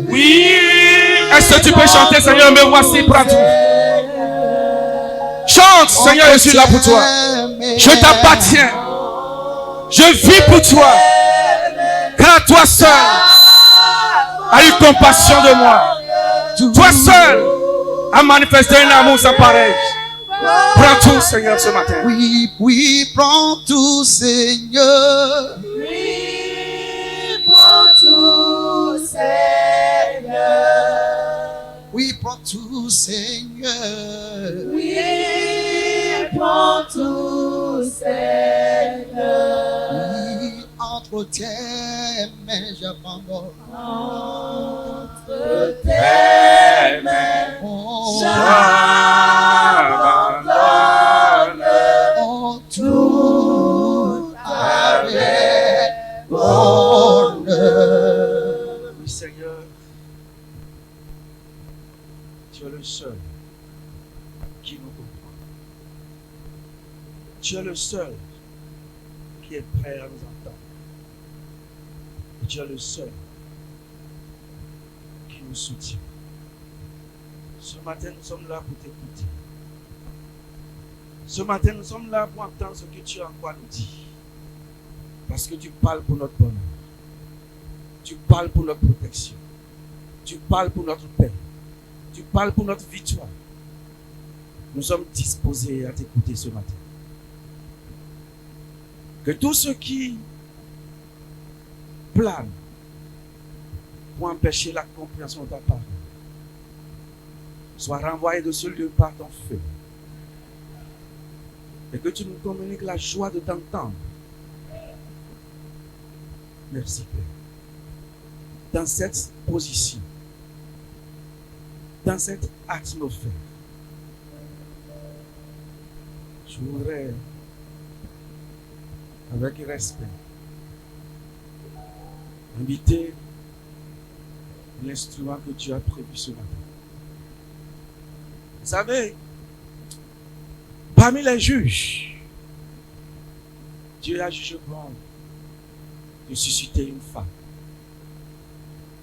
Oui. Est-ce que tu peux chanter, Seigneur, me voici, prends tout. Chante, Seigneur, je suis là pour toi. Je t'appartiens. Je vis pour toi. Car toi seul as eu compassion de moi. Toi seul as manifesté un amour sans pareil. Prends tout, Seigneur, ce matin. Oui, prends tout, Seigneur. Oui, prends tout, Seigneur. Oui, prends tout, Seigneur. Oui, prends tout, Seigneur. Oui, entre tes mains, j'abandonne. Entre tes mains, j'abandonne tout avec bonheur. Oui, Seigneur, tu es le seul qui nous comprend. Tu es le seul qui est prêt à nous entendre. Et tu es le seul qui nous soutient. Ce matin, nous sommes là pour t'écouter. Ce matin, nous sommes là pour entendre ce que tu as encore à nous dire. Parce que tu parles pour notre bonheur. Tu parles pour notre protection. Tu parles pour notre paix. Tu parles pour notre victoire. Nous sommes disposés à t'écouter ce matin. Que tous ceux qui planent pour empêcher la compréhension de ta parole soient renvoyés de ce lieu par ton feu. Et que tu nous communiques la joie de t'entendre. Merci, Père. Dans cette position, dans cette atmosphère, je voudrais, avec respect, inviter l'instrument que tu as prévu ce matin. Vous savez, parmi les juges, Dieu a jugé bon de susciter une femme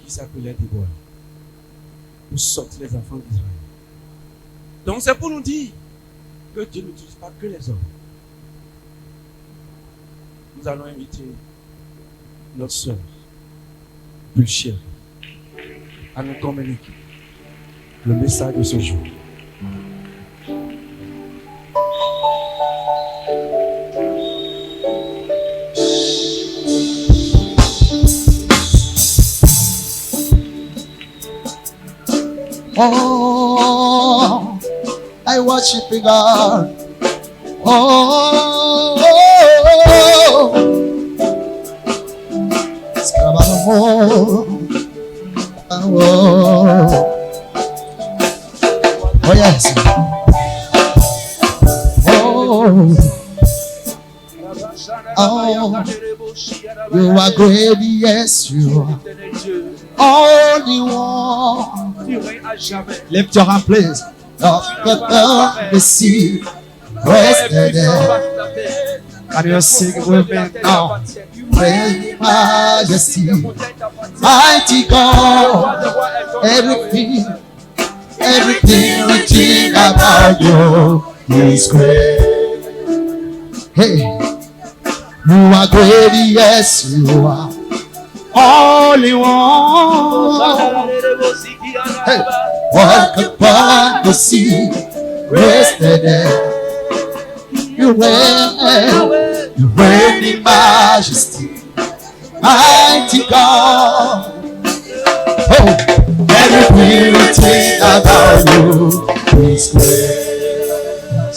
qui s'appelait Déborah pour sortir les enfants d'Israël. Donc c'est pour nous dire que Dieu n'utilise pas que les hommes. Nous allons inviter notre sœur, Pulchère, à nous communiquer le message de ce jour. Oh, I worship you, God. Oh, oh, yes. Oh, you are great, yes, you are. Only one. Lift your hand, please. Up above the sea, rested there. Can you sing with me now? Praise majesty, mighty God. Everything about you is great. Hey, you are great, yes, you are. Only one. Hey, walk upon the sea, rested there. You reign in majesty, mighty God. Oh, everything about you is great.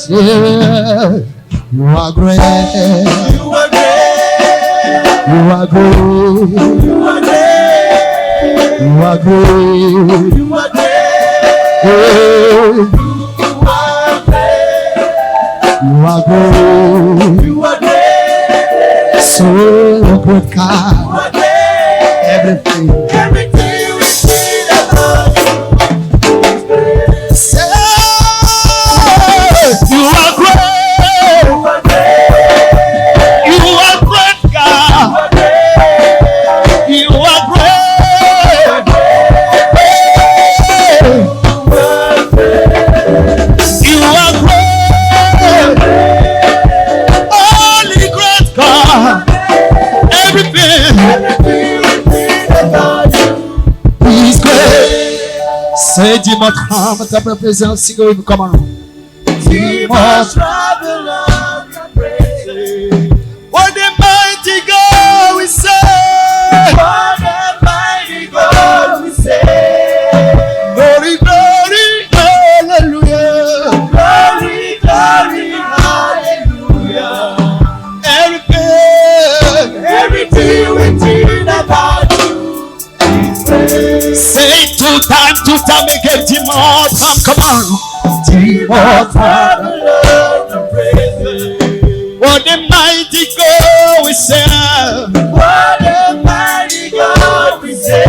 Yeah, you are great. You are great. You are great. You are great. You are great. You are great. Oh, you are great. You are great. So good, God. You are great. Everything we see about you. Say, you are great. You are great. You are great, God. You are great. You are great. Say, demon, come to my presence. Come on. Demons travel on the praise. What the mighty God we say. What a mighty God we say. Glory, glory, hallelujah. Glory, glory, hallelujah. Everything within about you is praise. Say two time again, demon, come on. Demons travel on the praise. What the mighty God we serve. What a mighty God we say.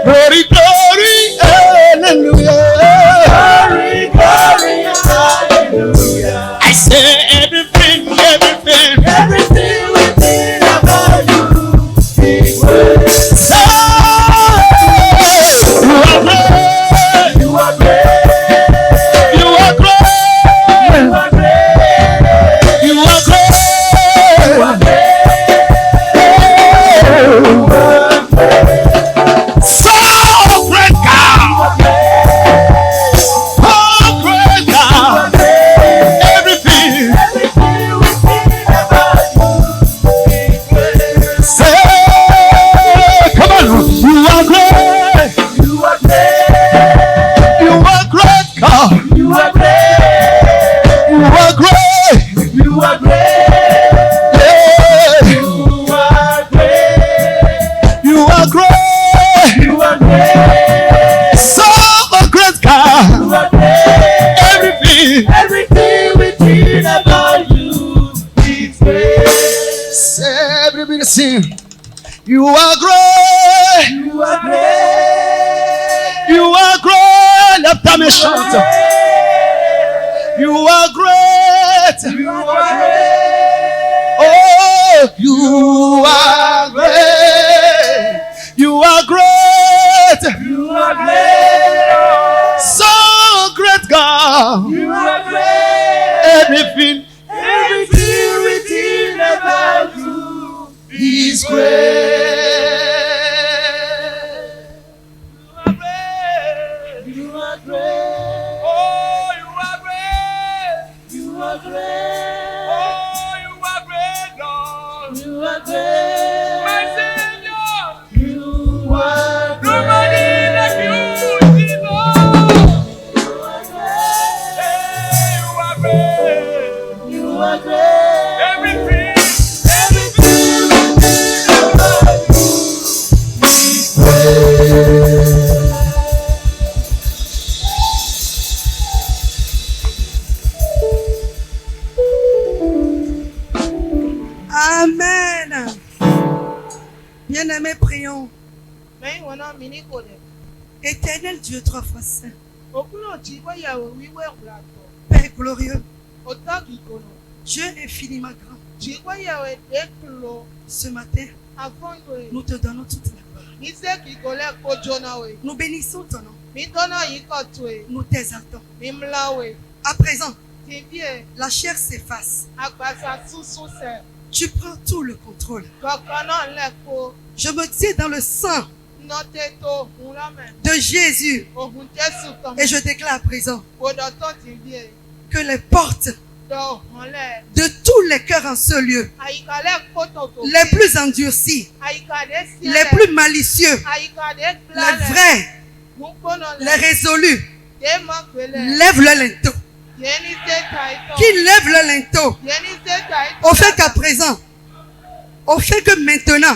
Glory, glory, hallelujah. Glory, glory, hallelujah. I say everything, Everything within about you is praise. say, you are great, You are great. you are great, You are great. you are great. So great God, oh great God, everything. Say, come on, you are great, you are great God, you are great, yeah. You are great, so great God, everything. Everything within about you is great. Say, everybody sing. You are great, You are great. you are great. Let me shout. You are great. You are great. Oh, you are great. You are great. You are great. So great God. You are great. Everything Everything within about you is great. You are great. Oh, you are great. You are great. Oh, you are great, Lord. You are great. My Savior. You are great. Nobody like you, Jesus. You are great. Hey, you are great. You are great. Everything within about you is great. Amen. Bien-aimés, prions. Éternel Dieu, trois fois saint, Père glorieux, Dieu infiniment grand, ce matin, nous te donnons toute la gloire. Nous bénissons ton nom. Nous t'exaltons. À présent, la chair s'efface. Tu prends tout le contrôle. Je me tiens dans le sang de Jésus et je déclare à présent que les portes de tous les cœurs en ce lieu, les plus endurcis, les plus malicieux, les vrais, les résolus, lèvent le linteau. Qui lève le linteau au fait qu'à présent, au fait que maintenant,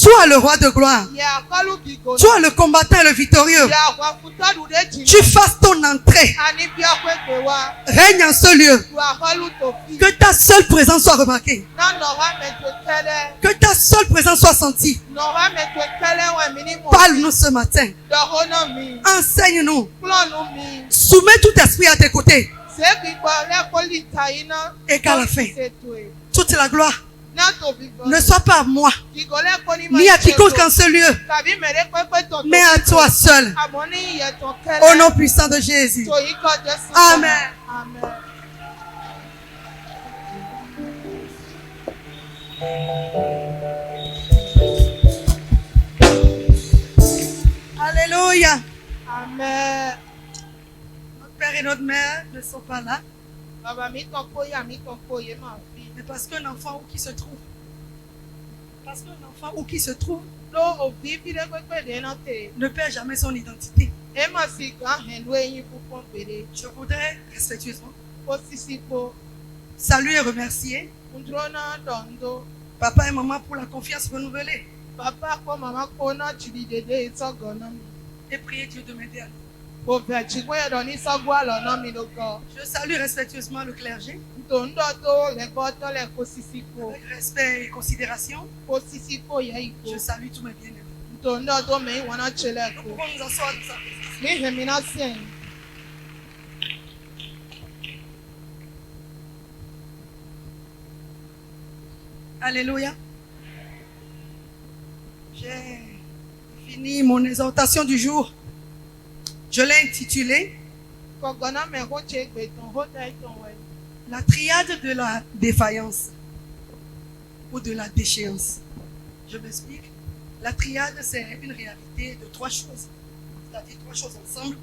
toi le roi de gloire, toi le combattant et le victorieux, tu fasses ton entrée, règne en ce lieu, que ta seule présence soit remarquée, que ta seule présence soit sentie. Parle-nous ce matin, enseigne-nous, soumets tout esprit à tes côtés, et qu'à la fin, toute la gloire ne soit pas à moi, ni à quiconque en ce lieu, mais à toi seul. Au nom puissant de Jésus. Amen. Alléluia. Amen. Notre père et notre mère ne sont pas là, Baba mi ton koya mi ton koye ma fi. mais parce qu'un enfant où qui se trouve, parce qu'un enfant où qui se trouve Lo obi fi de pepe de na te. ne perd jamais son identité. E ma si kan hen lo yin fu pon pere. Je voudrais respectueusement Po sisi po. saluer et remercier Ndrona dondo. papa et maman pour la confiance renouvelée Papa ko mama ko na chidi dede isogo na mi. et prier Dieu de m'aider à nous. Po ve chigwe do ni sogo alo na mi lo ko. Je salue respectueusement le clergé Ntondo to le ko to le ko sisi po. avec respect et considération. Po sisi po ye iko. Je salue tous mes bien-aimés. Ntondo to me wana chele Nous ko. pouvons nous asseoir nous apaiser. Mi hemi na sien. Alléluia. J'ai fini mon exhortation du jour. Je l'ai intitulée Kogona me ho che gbe ton ho dai ton we. La triade de la défaillance ou de la déchéance. Je m'explique. La triade, c'est une réalité de trois choses. C'est-à-dire trois choses ensemble.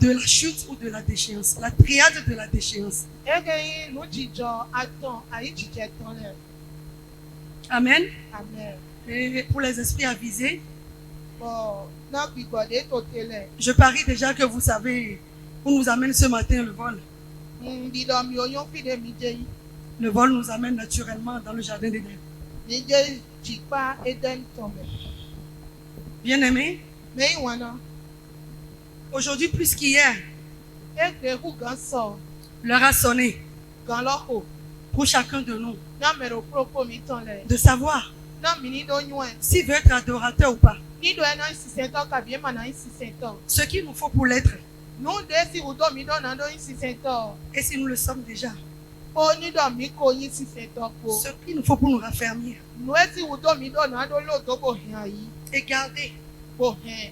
De la chute ou de la déchéance. La triade de la déchéance. Ege yin nu jijo aton ayi jije ton le. Amen. Amen. Et pour les esprits avisés, Bon, na gbigbode to tele. je parie déjà que vous savez où nous amène ce matin le vol. Bido mi oyon fi de mi je yi. Le vol nous amène naturellement dans le jardin d'Éden. Mi je jipa eden ton me. Bien-aimés, Me yi wana. aujourd'hui plus qu'hier, Ege hu gan so. l'heure a sonné Gan lo ho. pour chacun de nous Na me ro propo mi ton le. de savoir Na mi ni do nyuen. s'il veut être adorateur ou pas. Ni do ena sisento ka bi ma na sisento. Ce qu'il nous faut pour l'être Nu de si udo mi do na do sisento. et si nous le sommes déjà. O ni do mi ko yin sisento ko. Ce qu'il nous faut pour nous raffermir Nu e si udo mi do na do lo to bo hin yi. et garder Bo hin.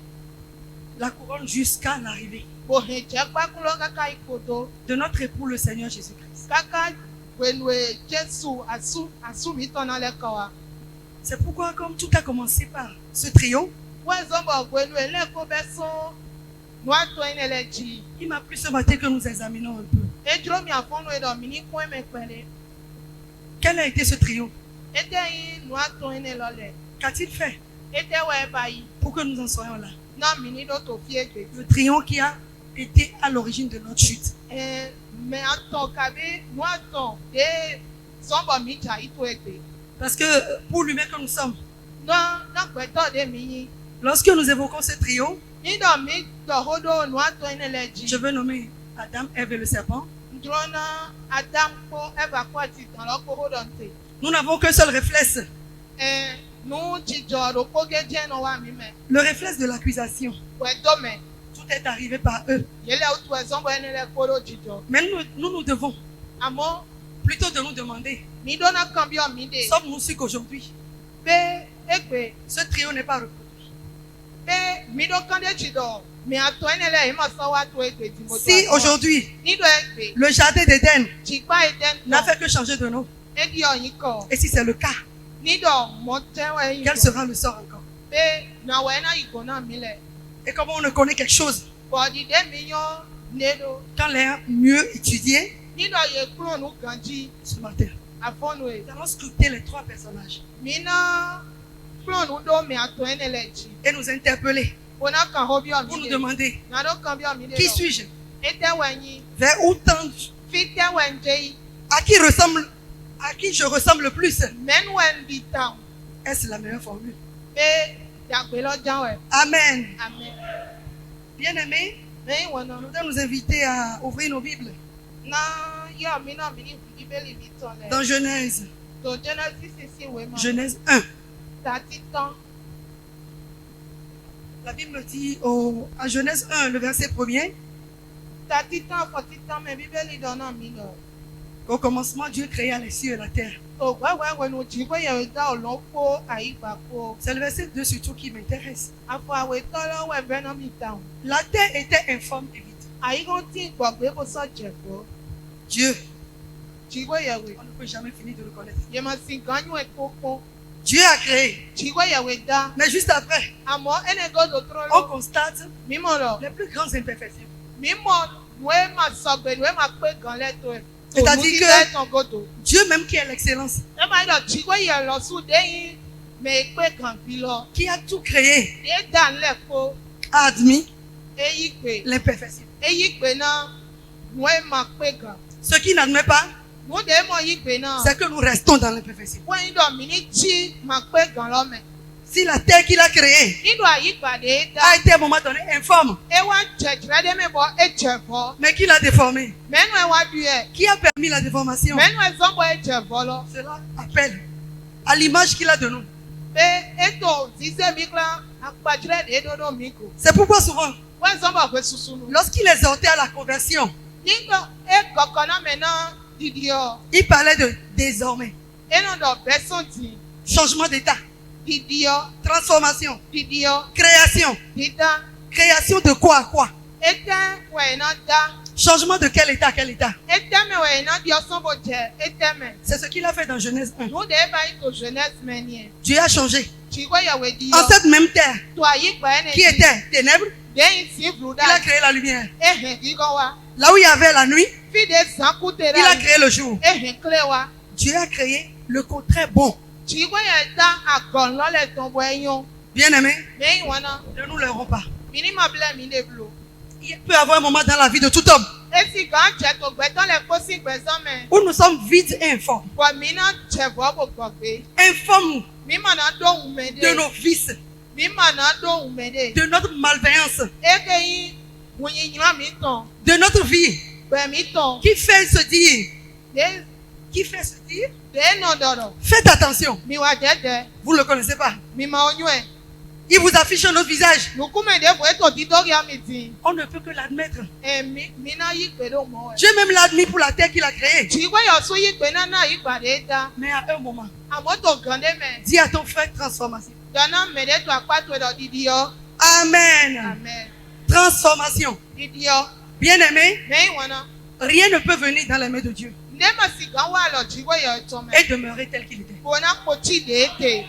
la couronne jusqu'à l'arrivée Bo hin je pa kun lo kaka ikodo. de notre époux le Seigneur Jésus-Christ. Kaka wenwe Jesu asu mi ton na le kawa. C'est pourquoi comme tout a commencé par ce trio, Wọ́n zọ́bọ̀ gbẹ́nu ẹ̀ lẹ́kọ̀ọ́ bẹ́ sún nù àtọ́ ẹ̀ lẹ́ jì. il m'a plu ce matin que nous examinons un peu. Edro mi àfọ́nù ẹ̀dọ̀ mi ní kún ẹ̀mẹ̀ pẹ̀lẹ́. Quel a été ce trio? Ete yín nù àtọ́ ẹ̀ lọ́lẹ̀. Qu'a-t-il fait Ete wọ ẹ̀ báyìí. pour que nous en soyons là? Náà mi ní lọ́tò fi ègbè. Le trio qui a été à l'origine de notre chute. Ẹ mẹ àtọ̀ kàbí nù àtọ̀ dé sọ́bọ̀ mi jà ìtò ègbè. Parce que pour l'humain que nous sommes, Náà gbẹ́tọ̀ dé mi yín. lorsque nous évoquons ce trio, Nídọ̀ mi dọ̀hódó nù àtọ̀ ẹ̀ lẹ́ jì. je veux nommer Adam, Ève et le serpent. Ndúró náà Adam kó Eva kó àti ìtàn lọ́kọ́ hódọ̀ ntè. Nous n'avons qu'un seul réflexe, Ẹ nù jìjọ rò kógé jẹ́ nù wá mi mẹ́. le réflexe de l'accusation. Wẹ̀dọ́ mẹ́. Tout est arrivé par eux. Yẹlẹ otu ẹ̀sán bọ̀ ẹni lẹ kóró jìjọ. Mais nous devons Àmọ́ plutôt de nous demander, mi dọ́nà kan bí ọ̀mí dé. sommes-nous sûrs qu'aujourd'hui, Pé égbè ce trio n'est pas reproduit? pé mi dọ́ kán dé jìdọ̀ mi àtọ̀ ẹni lẹ yìí mọ̀ sọ́ wá tó égbè tí mo tó Si aujourd'hui, Nídọ̀ égbè le jardin d'Éden jìpá ẹ̀dẹ́ n'a nù. fait que changer de nom, Édi ọ̀yìn kọ̀. et si c'est le cas, Nídọ̀ mọ̀ tẹ́wọ̀ ẹ̀yìn quel kọ̀. sera le sort encore? Pé nàwọ̀ ẹ̀ náà ìgò náà mi lẹ̀. Et comme on ne connaît quelque chose, Bọ̀dìdé mi yán nédo. quand l'air mieux étudié Nídọ̀ yẹ kúrò nù gànjí ce matin, àfọ́nù ẹ̀. nous allons scruter les trois personnages Mi náà kúrò nù dó mi àtọ̀ ẹni lẹ jì. et nous interpeller Bọ̀nà kan hó bí pour ọ̀mí nous dé. demander Nàdó kan bí ọ̀mí dé qui lọ. suis-je, Étẹ́wọ̀ ẹ̀yìn. vers où tendre, Fi tẹ́wọ̀ ẹ̀ ń jẹ́ yìí. à qui je ressemble le plus. Mẹ́nu ẹ̀ ń bi tàn. Est-ce la meilleure formule? Pé dàgbé lọ́jọ́ ẹ̀. Amen. Amen. Bien-aimés, Lẹ́yìn wọn náà. nous voudrais nous inviter à ouvrir nos Bibles Náà yọ̀ mí náà mi ní ìfì bíbélì mi tán lẹ̀. dans Genèse, Tó Genesis sí ìwé mọ́. Genèse 1. Ta títán. La Bible dit à Genèse 1, le verset 1er, Ta títán fọ títán mẹ́ bíbélì dáná mi lọ. au commencement, Dieu créa les cieux et la terre. Tó wẹ́wẹ́ wẹ̀nu jí pé yẹ̀ dá ọ̀lọ́ kó àyígbà kó. C'est le verset 2 surtout qui m'intéresse. Afọ àwẹ̀ tán lọ́wọ́ ẹ̀fẹ́ náà mi tàn. La terre était informe et vide. Àyíkó tí ìgbọ̀gbé kó sọ jẹ̀fọ́. Dieu, Jí pé yẹ̀ wẹ̀. on ne peut jamais finir de le connaître. Yẹ̀ máa sin gányú ẹ̀ kó pọ́n. Dieu a créé. Chigwe yaweda. Mais juste après, Amo ene go do on trolo. constate Mimoro. les plus grandes imperfections. Mimo we ma sogbe we ma pe gan leto e. C'est-à-dire que ton godo. Dieu même qui est l'excellence, E ma do chigwe ye lo su deyin me pe gan bi lo. qui a tout créé, E dan le ko a admis eyi pe. l'imperfection. Eyi pe na we ma pe gan. Ce qui n'admet pas, Mo de mo yi pe na. c'est que nous restons dans l'imperfection. Wọ́n do mi ní tí ma pe gan lo me. Si la terre qu'il a créée Nínú àyípadà da. a été à un moment donné informe, E wa jẹjẹrẹ de me bo e jẹfọ. mais qui l'a déformée, Mẹ́nu ẹ wá du ẹ. qui a permis la déformation, Mẹ́nu ẹ sọ́nbọ̀ ẹ jẹfọ lọ. cela appelle à l'image qu'il a de nous. Pé ètò òṣìṣẹ́ mi kan apàjùrẹ́ de dodo mi kò. C'est pourquoi souvent, Wọ́n sọ́nbọ̀ pé susunu. lorsqu'il exhortait à la conversion, Nígbà e kọ̀kọ́ náà mẹ́ náà dìdí ọ. il parlait de désormais, Ẹnu dọ̀ bẹ́ sọ̀tì. changement d'état, Dìdí ọ. transformation, Dìdí ọ. création. Dídá. Création de quoi à quoi? Ètẹ́ wẹ̀ iná dá. Changement de quel état à quel état? Ètẹ́ mẹ́ wẹ̀ iná di ọsánbọ̀ jẹ. Ètẹ́ mẹ́. C'est ce qu'il a fait dans Genèse 1. Nous de bá yìí jeunesse mẹ́ ni ẹ̀. Dieu a changé. Chigwe yàwé di En ọ. cette même terre Tó àyípa ẹni qui était ténèbres, Dẹ́yìn sí Blúdà. il a créé la lumière. Ehìn kíkọ́ wa. Là où il y avait la nuit, Fíde sànkútẹ̀ il a rà. créé le jour. Ehìn kílẹ̀ wa. Dieu a créé le contraire bon. Chigwe yẹ dá àgọ̀ lọ́lẹ̀ tó bọ̀ ẹ̀yán. Bien-aimés, Mẹ́yìn wọn náà. ne nous leurrons pas. Mi ní ma bilẹ̀ mi lè blo. Il peut y avoir un moment dans la vie de tout homme Esi gan jẹ tó gbẹ̀tọ́ lẹ̀ kó sí gbẹ̀sán mẹ́. où nous sommes vides et informes. Bọ̀ mí náà jẹ̀bọ̀ bò gbọ̀ gbé. Informes Mi mà náà dóhùn de mẹ́dẹ̀. nos vices, Mi mà náà dóhùn mẹ́dẹ̀. de notre malveillance, Eke yín wòye yìnyín mi tàn. de notre vie Bẹ̀ mi tàn. qui fait se dire, Dé nà dọ̀rọ̀. faites attention, Mi wà jẹ́jẹ́. vous ne le connaissez pas. Mi ma oyún ẹ̀. Il vous affiche un autre visage. Nukumẹ̀dẹ̀ fún ètò dídórí àmì tì. On ne peut que l'admettre. Ẹ̀mí mi náà yí pé ló mọ̀ ẹ̀. Dieu même l'a admis pour la terre qu'il a créée. Chigwe yọ̀ sún yí pé náà yí pàdé dá. Mais à un moment, Àmọ́ tó gàn dé mẹ́. dis à ton frère transformation. Dọ̀nà mẹ̀dẹ̀ tó àpàtó ẹ̀dọ̀ dídí ọ. Amen. Amen. Transformation. Dídí ọ. Bien-aimé, Mẹ́yìn wọn náà. rien ne peut venir dans les mains de Dieu Ndé mà sì gàn wà lọ chigwe yọ̀ ẹ̀tọ́ mẹ́. et demeurer tel qu'il était. Bọ̀nà kò tí dé tè.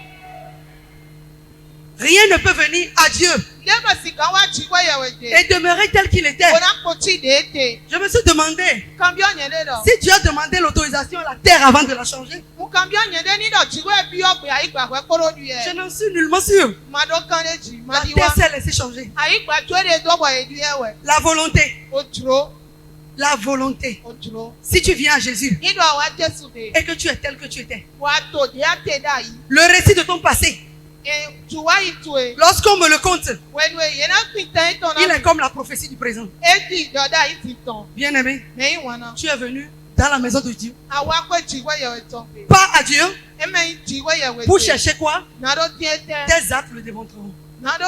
Rien ne peut venir à Dieu Ndé mà sì gàn wà chigwe yọ̀ ẹ̀dẹ̀. et demeurer tel qu'il était. Bọ̀nà kò tí dé tè. Je me suis demandé, Kàmbí ọ̀nyẹ̀ dé lọ. si Dieu a demandé l'autorisation à la terre avant de la changer, Mo kàmbí ọ̀nyẹ̀ dé nídọ̀ chigwe bí ọ̀gbìn àyígbà pẹ́ kóró du je yẹ. n'en suis nullement sûr. Màdó kan lè jì. La Màdí terre wá. s'est laissée changer. Àyígbà tó lè dọ́bọ̀ èdè ẹ̀wẹ̀. La volonté. Ó dúró. La volonté. Ó dúró. Si tu viens à Jésus Nínú àwa Jésù dé. et que tu es tel que tu étais, Wà á tò dé àtẹ̀dá yìí. le récit de ton passé, Tùwá yìí tù é. lorsqu'on me le compte, Wẹ̀nu èyí náà pín tán ìtàn il náà. est comme la prophétie du présent. Édì ìjọba yìí ti tàn. Bien-aimé, Mẹ́yìn wọn náà. tu es venu dans la maison de Dieu. Àwa pé jìwé yẹ̀ ìtàn pé. Pas à Dieu Ẹ̀mẹ́yìn jìwé yẹ̀ wẹ̀ pour tè. chercher quoi? Nàdó tiẹ̀ tẹ́. Tes actes le démontreront. Nàdó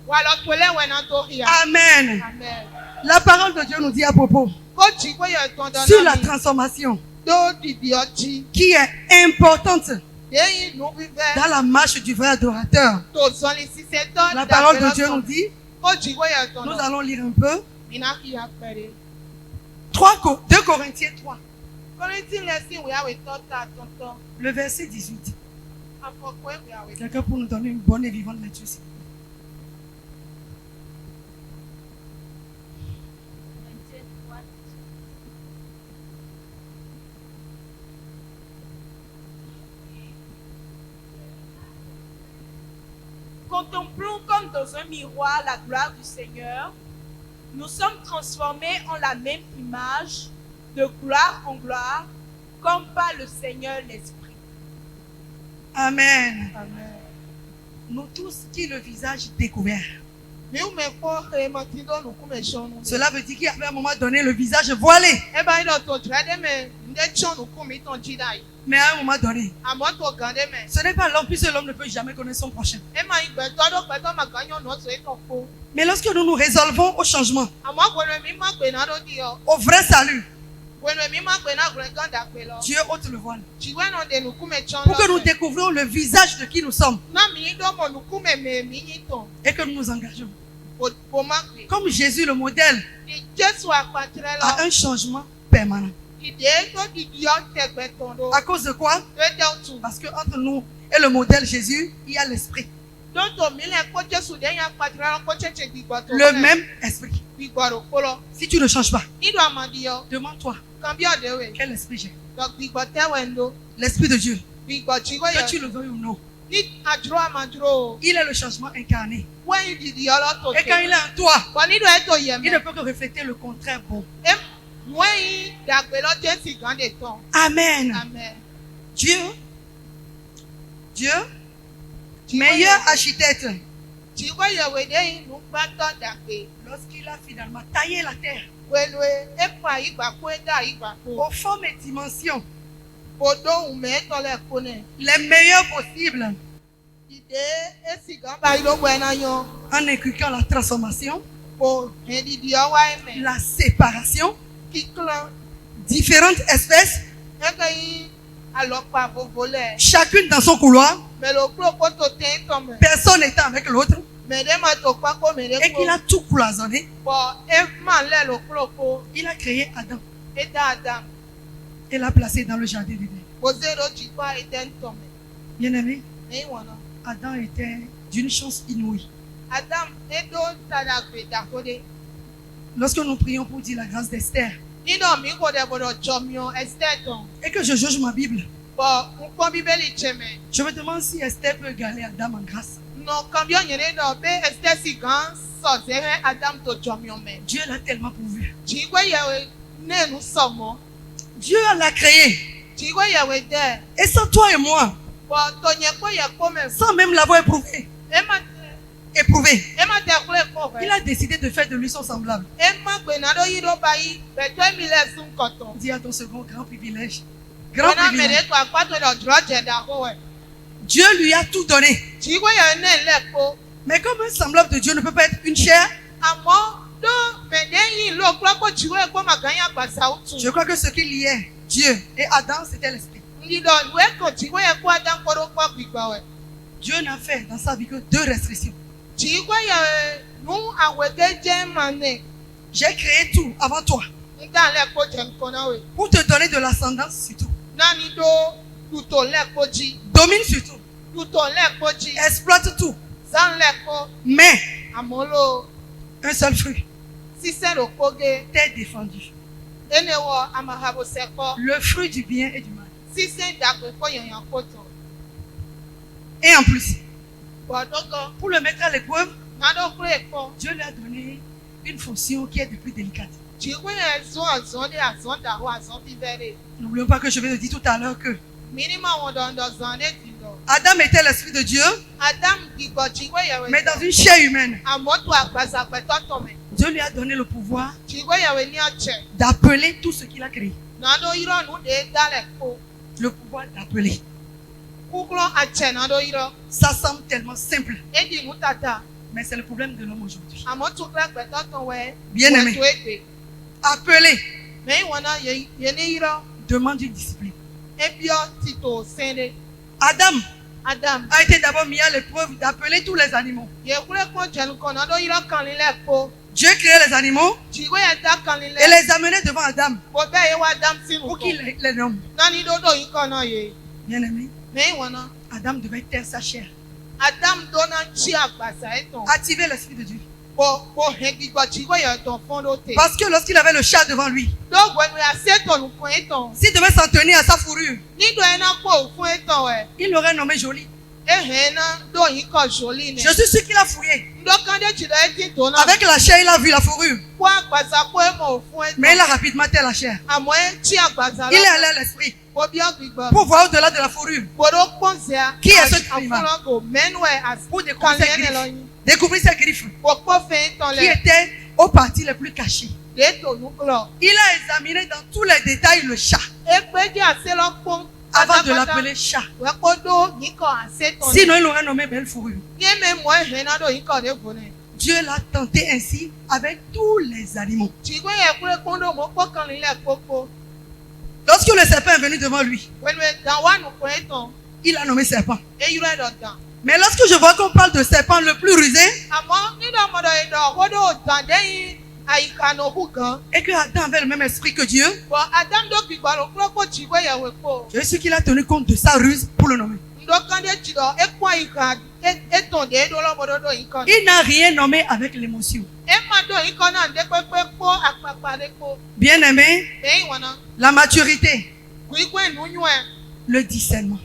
wà lọ tó lẹ́wẹ̀ náà tó rí ya. Amen. Amen. La parole de Dieu nous dit à propos Kó jìwé yẹ̀ ìtàn sur la dandan mi. transformation Tó dìdì ọjí. qui est importante Déyìn nù fífẹ́. dans la marche du vrai adorateur. Tó sọ́ni sísẹ́ tán. La parole de Dieu nous dit, Kó jìwé yẹ̀ ìtàn nous náà. allons lire un peu, Mìíràn kì í apẹ̀rẹ̀. 2 Corinthiens 3, Kọ́rìntì lẹ́sìn ìwé àwẹ̀ tọ́ta tọ̀tọ̀. le verset 18. Àfọ̀kọ́ ìwé àwẹ̀. Quelqu'un pour nous donner une bonne et vivante lecture. s'il vous plaît. Contemplons comme dans un miroir la gloire du Seigneur. Nous sommes transformés en la même image, de gloire en gloire, comme par le Seigneur l'Esprit. Amen. Amen. Nous tous qui le visage découvert. Mi ò mẹ́ kọ́ ẹ̀mọ́ tí ló nù kú mẹ́ sọ́nù. Cela veut dire qu'il y avait à un moment donné le visage voilé. Ẹ bá yín lọ tó jẹ́ dé mẹ́ ǹdẹ́ tsọ́nù kú mi tán jí dá yìí. Mais à un moment donné, Àmọ́ tó gàn dé mẹ́. ce n'est pas l'homme, puisque l'homme ne peut jamais connaître son prochain. Ẹ máa ń gbẹ̀tọ́ ló pẹ̀tọ́ màá kàn yàn náà tó ètò kó. Mais lorsque nous nous résolvons au changement, Àmọ́ gbọ́dọ̀ mi má gbé náà ló di ọ. au vrai salut, Gbọ́dọ̀ mi má gbé náà gbọ́dọ̀ gán dà pé lọ. Dieu ôte le voile. Jìwé náà dé nù kú mẹ́ tsọ́nù. Pour que nous découvrions le visage de qui nous sommes Náà mi yín dọ́mọ̀ nù kú mẹ́ mẹ́ mi yín tàn. et que nous nous engageons. Kò má gbé. Comme Jésus, le modèle, Jésù àpàtìrẹ́ lọ. a un changement permanent. Ìdè tó dìdì ọ́ tẹ̀gbẹ́ tàn ló. À cause de quoi? Tó dẹ́ òtún. Parce que entre nous et le modèle Jésus, il y a l'esprit. Le même esprit. Si tu ne changes pas, demande-toi, quel esprit j'ai? L'esprit de Dieu. Que tu le veuilles ou non. Il est le changement incarné. Et quand il est en toi, il ne peut que refléter le contraire bon. Amen. Dieu, meilleur architecte, lorsqu'il a finalement taillé la terre aux formes et dimensions les meilleures possibles, en inculquant la transformation, la séparation, différentes espèces, chacune dans son couloir, personne n'étant avec l'autre, et qu'il a tout cloisonné. Il a créé Adam et l'a placé dans le jardin d'Éden. Bien aimé, Adam était d'une chance inouïe. Lorsque nous prions pour dire la grâce d'Esther, et que je juge ma Bible, je me demande si Esther peut égaler Adam en grâce. Dieu l'a tellement pourvu. Dieu l'a créé. Et sans toi et moi, sans même l'avoir éprouvé, il a décidé de faire de lui son semblable. Dis à ton second, grand privilège. Grand privilège. Dieu lui a tout donné. Mais comme un semblable de Dieu ne peut pas être une chair, je crois que ce qui liait Dieu et Adam, c'était l'esprit. Dieu n'a fait dans sa vie que 2 restrictions. J'ai créé tout avant toi pour te donner de l'ascendance sur tout. Domine sur tout. Exploite tout. Mais un seul fruit t'est défendu. Le fruit du bien et du mal. Et en plus, pour le mettre à l'épreuve, Dieu lui a donné une fonction qui est de plus délicate. N'oublions pas que je vais te dire tout à l'heure que Adam était l'esprit de Dieu, mais dans une chair humaine. Dieu lui a donné le pouvoir d'appeler tout ce qu'il a créé. Le pouvoir d'appeler. Ça semble tellement simple. Mais c'est le problème de l'homme aujourd'hui. Bien aimé, appeler demande une discipline. Adam a été d'abord mis à l'épreuve d'appeler tous les animaux. Dieu créait les animaux et les amenait devant Adam pour qu'il les nomme. Bien aimé, Adam devait taire sa chair, activer l'esprit de Dieu. Parce que lorsqu'il avait le chat devant lui, s'il devait s'en tenir à sa fourrure, il l'aurait nommé Joli. Je suis sûr qu'il a fouillé. Avec la chair, il a vu la fourrure. Mais il a rapidement taire la chair. Il est allé à l'esprit pour voir au-delà de la fourrure qui est ce climat, pour découvrir ses griffes qui étaient aux parties les plus cachées. Il a examiné dans tous les détails le chat avant de l'appeler chat. Sinon, il l'aurait nommé belle fourrure. Dieu l'a tenté ainsi avec tous les animaux. Lorsque le serpent est venu devant lui, il a nommé serpent. Mais lorsque je vois qu'on parle de serpent le plus rusé, et que Adam avait le même esprit que Dieu, je suis qu'il a tenu compte de sa ruse pour le nommer. Il n'a rien nommé avec l'émotion. Bien-aimé, la maturité, le discernement.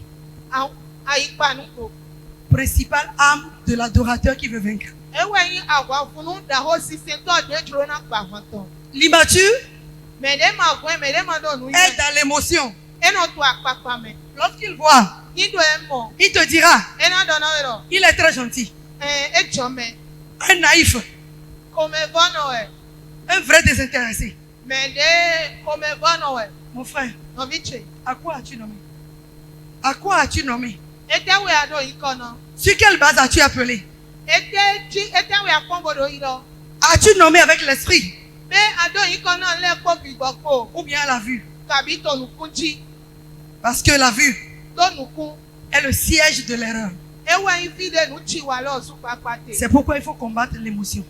Principale âme de l'adorateur qui veut vaincre. L'immature est dans l'émotion. Lorsqu'il voit, il te dira, il est très gentil, un naïf, un vrai désintéressé. Mon frère, à quoi as-tu nommé? À quoi as-tu nommé? Sur quelle base as-tu appelé? As-tu nommé avec l'esprit? Ou bien la vue? Parce que la vue est le siège de l'erreur. C'est pourquoi il faut combattre l'émotion.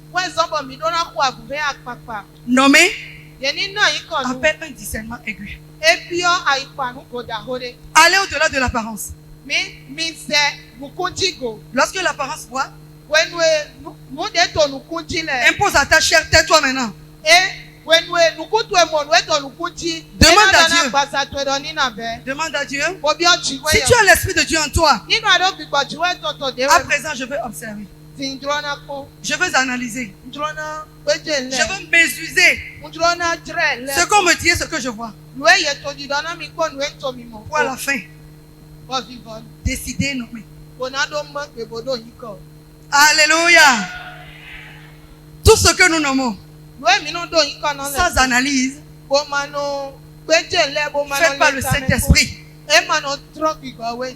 Nommer appelle un discernement aigu. Aller au-delà de l'apparence. Lorsque l'apparence voit, impose à ta chair, tais-toi maintenant. Demande à Dieu. Si tu as l'esprit de Dieu en toi, à présent je veux observer. Je veux analyser. Je veux m'excuser. Ce qu'on me dit et ce que je vois. Pour à la fin, décider nommer. Alléluia. Tout ce que nous nommons sans analyse, fait par le Saint-Esprit,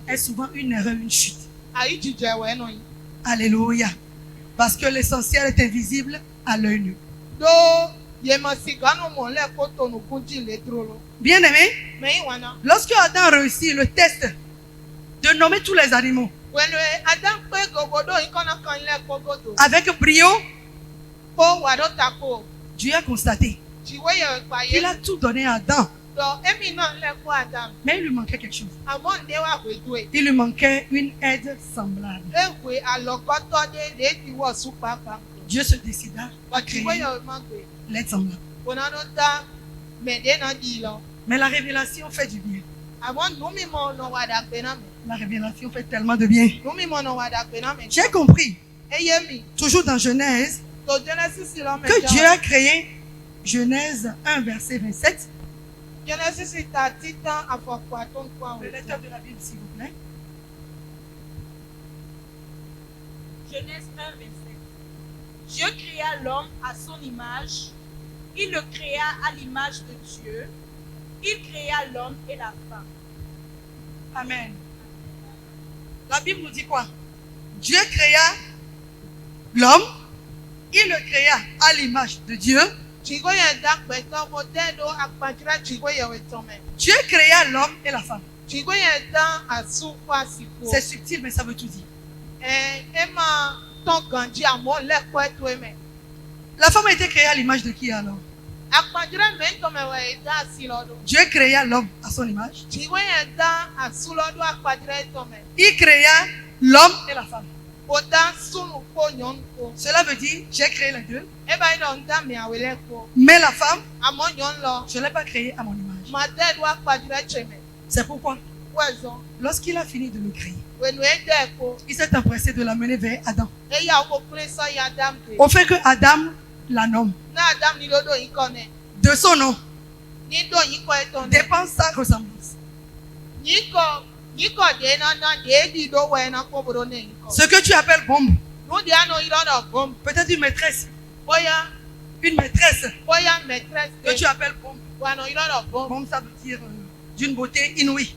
est souvent une erreur, une chute. Alléluia. Parce que l'essentiel est invisible à l'œil nu. Bien-aimé, lorsque Adam réussit le test de nommer tous les animaux avec brio, Dieu a constaté qu'il a tout donné à Adam. Mais il lui manquait quelque chose. Il lui manquait une aide semblable. Dieu se décida à créer l'aide semblable. Mais la révélation fait du bien. La révélation fait tellement de bien. J'ai compris, toujours dans Genèse, que Dieu a créé, Genèse 1, verset 27. Le lecteur de la Bible, s'il vous plaît. Genèse 1, verset. Dieu créa l'homme à son image. Il le créa à l'image de Dieu. Il créa l'homme et la femme. Amen. La Bible nous dit quoi? Dieu créa l'homme. Il le créa à l'image de Dieu. Dieu créa l'homme et la femme. C'est subtil, mais ça veut tout dire. La femme a été créée à l'image de qui alors? Dieu créa l'homme à son image. Il créa l'homme et la femme. Cela veut dire, j'ai créé les deux. Mais la femme, je ne l'ai pas créée à mon image. C'est pourquoi, lorsqu'il a fini de le créer, il s'est empressé de l'amener vers Adam. Au fait que Adam la nomme. De son nom dépend sa ressemblance. Ce que tu appelles bombe, peut-être une maîtresse. Une maîtresse que tu appelles bombe. Bombe, ça veut dire d'une beauté inouïe.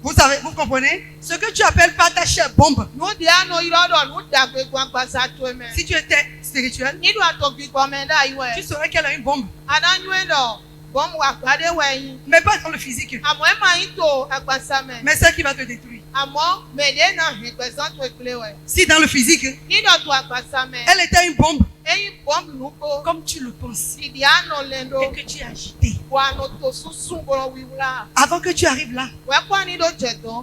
Vous savez, vous comprenez? Ce que tu appelles pas ta chère bombe. Si tu étais spirituel, tu saurais qu'elle a une bombe. Mais pas dans le physique. Mais celle qui va te détruire. Si dans le physique, elle était une bombe, comme tu le penses, et que tu es agité. Avant que tu arrives là,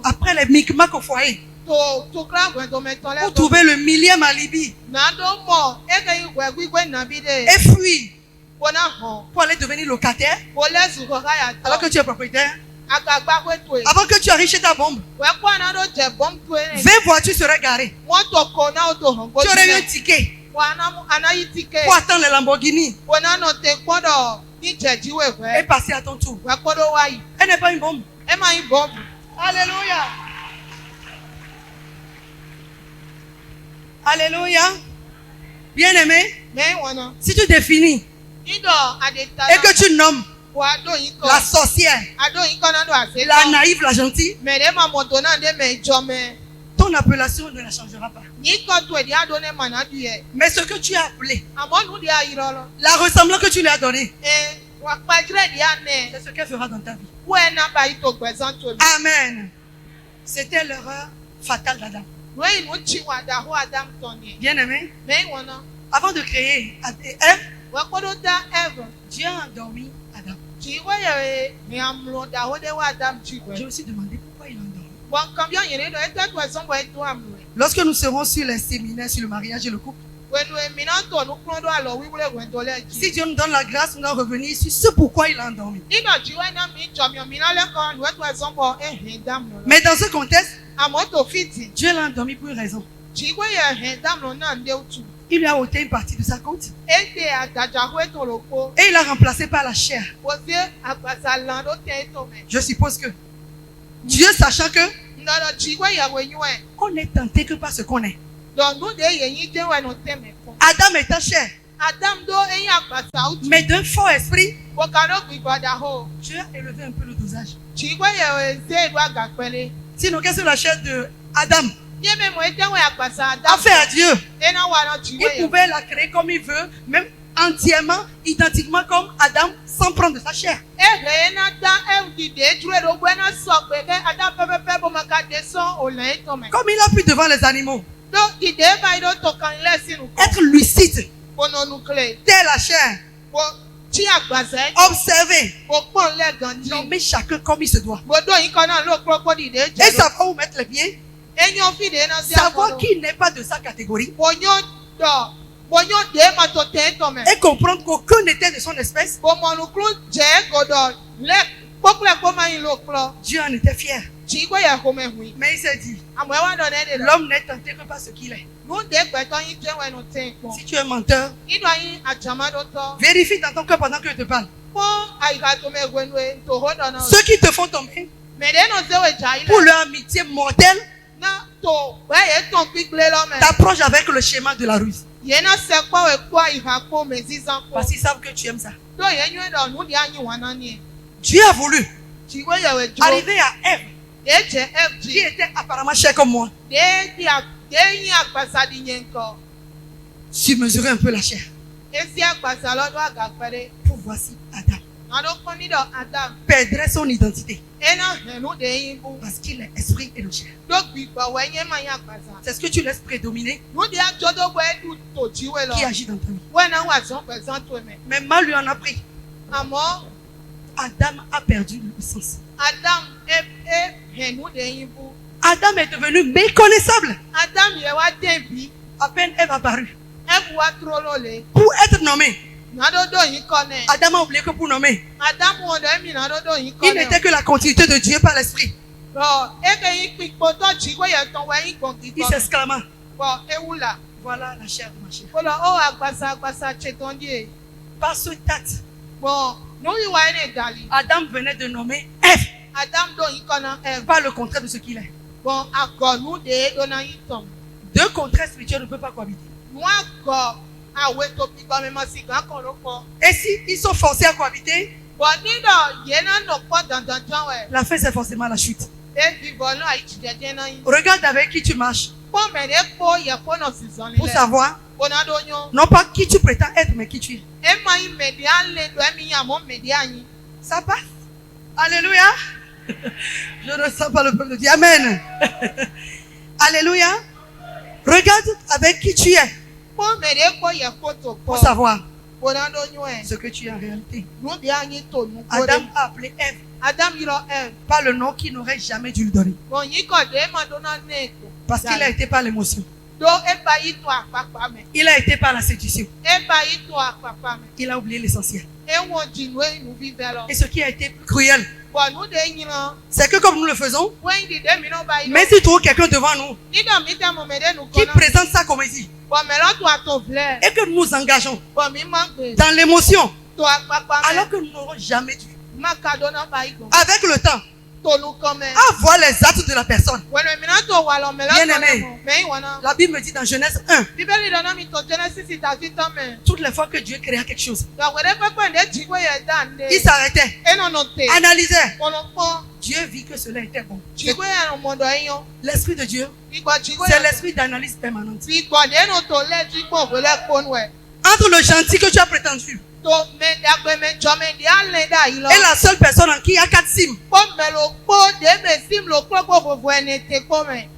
après les micmacs au foyer, pour trouver le millième alibi et fuir pour aller devenir locataire alors que tu es propriétaire. Avant que tu arrives chez ta bombe, 20 voitures seraient garées. Tu aurais eu un ticket pour attendre les Lamborghini et passer à ton tour. Elle n'est pas une bombe. Alléluia. Alléluia. Bien-aimé, si tu définis et que tu nommes la sorcière, la naïve, la gentille, ton appellation ne la changera pas. Mais ce que tu as appelé, la ressemblance que tu lui as donnée, c'est ce qu'elle fera dans ta vie. Amen. C'était l'erreur fatale d'Adam. Bien-aimé, avant de créer Ève, Dieu a endormi Adam. Je me suis demandé pourquoi il a endormi. Lorsque nous serons sur les séminaires sur le mariage et le couple, si Dieu nous donne la grâce, nous allons revenir sur ce pourquoi il a endormi. Mais dans ce contexte, Dieu l'a endormi pour une raison. Il lui a ôté une partie de sa côte et il l'a remplacé par la chair. Je suppose que Dieu, sachant que on est tenté que par ce qu'on est. Adam étant chair, mais d'un fort esprit, Dieu a élevé un peu le dosage. Sinon, qu'est-ce que la chair de Adam a fait à Dieu? Il pouvait la créer comme il veut, même entièrement, identiquement comme Adam, sans prendre de sa chair. Comme il a pu devant les animaux être lucide, tel la chair, observer, nommer chacun comme il se doit, et savoir où mettre les pieds, savoir qui n'est pas de sa catégorie, et comprendre qu'aucun n'était de son espèce. Dieu en était fier. Mais il s'est dit, l'homme n'est tenté que par ce qu'il est. Si tu es menteur, vérifie dans ton cœur pendant que je te parle. Ceux qui te font tomber pour leur amitié mortelle t'approches avec le schéma de la ruse. Parce qu'ils savent que tu aimes ça. Dieu a voulu arriver à Ève, qui était apparemment chère comme moi, surmesurer un peu la chair. Pour voici Adam perdrait son identité parce qu'il est esprit et le chair. C'est ce que tu laisses prédominer qui agit dans ta vie. Mais mal lui en a pris. Adam a perdu le sens. Adam est devenu méconnaissable. À peine Ève apparue pour être nommé. Adam a oublié que pour nommer, il n'était que la continuité de Dieu par l'esprit. Il s'exclama, voilà la chair de ma chair. Par ce tact, Adam venait de nommer Ève, pas le contraire de ce qu'il est. Deux contraires spirituels ne peuvent pas cohabiter. Et si ils sont forcés à cohabiter, la fin c'est forcément la chute. Regarde avec qui tu marches pour savoir non pas qui tu prétends être mais qui tu es. Ça passe. Alléluia. Je ne sens pas le peuple de Dieu. Amen. Alléluia. Regarde avec qui tu es pour savoir ce que tu es en réalité. Adam a appelé Ève par le nom qu'il n'aurait jamais dû lui donner. Parce qu'il a été par l'émotion. Il a été par la séduction. Il a oublié l'essentiel. Et ce qui a été plus cruel, c'est que comme nous le faisons, mais s'il trouve quelqu'un devant nous qui présente sa comédie et que nous nous engageons dans l'émotion, alors que nous n'aurons jamais dû, avec le temps, à voir les actes de la personne. Bien-aimé, la Bible me dit dans Genèse 1, toutes les fois que Dieu créa quelque chose, il s'arrêtait, analysait. Dieu vit que cela était bon. L'esprit de Dieu, c'est l'esprit d'analyse permanente. Entre le gentil que tu as prétendu et la seule personne en qui il y a 4 cimes,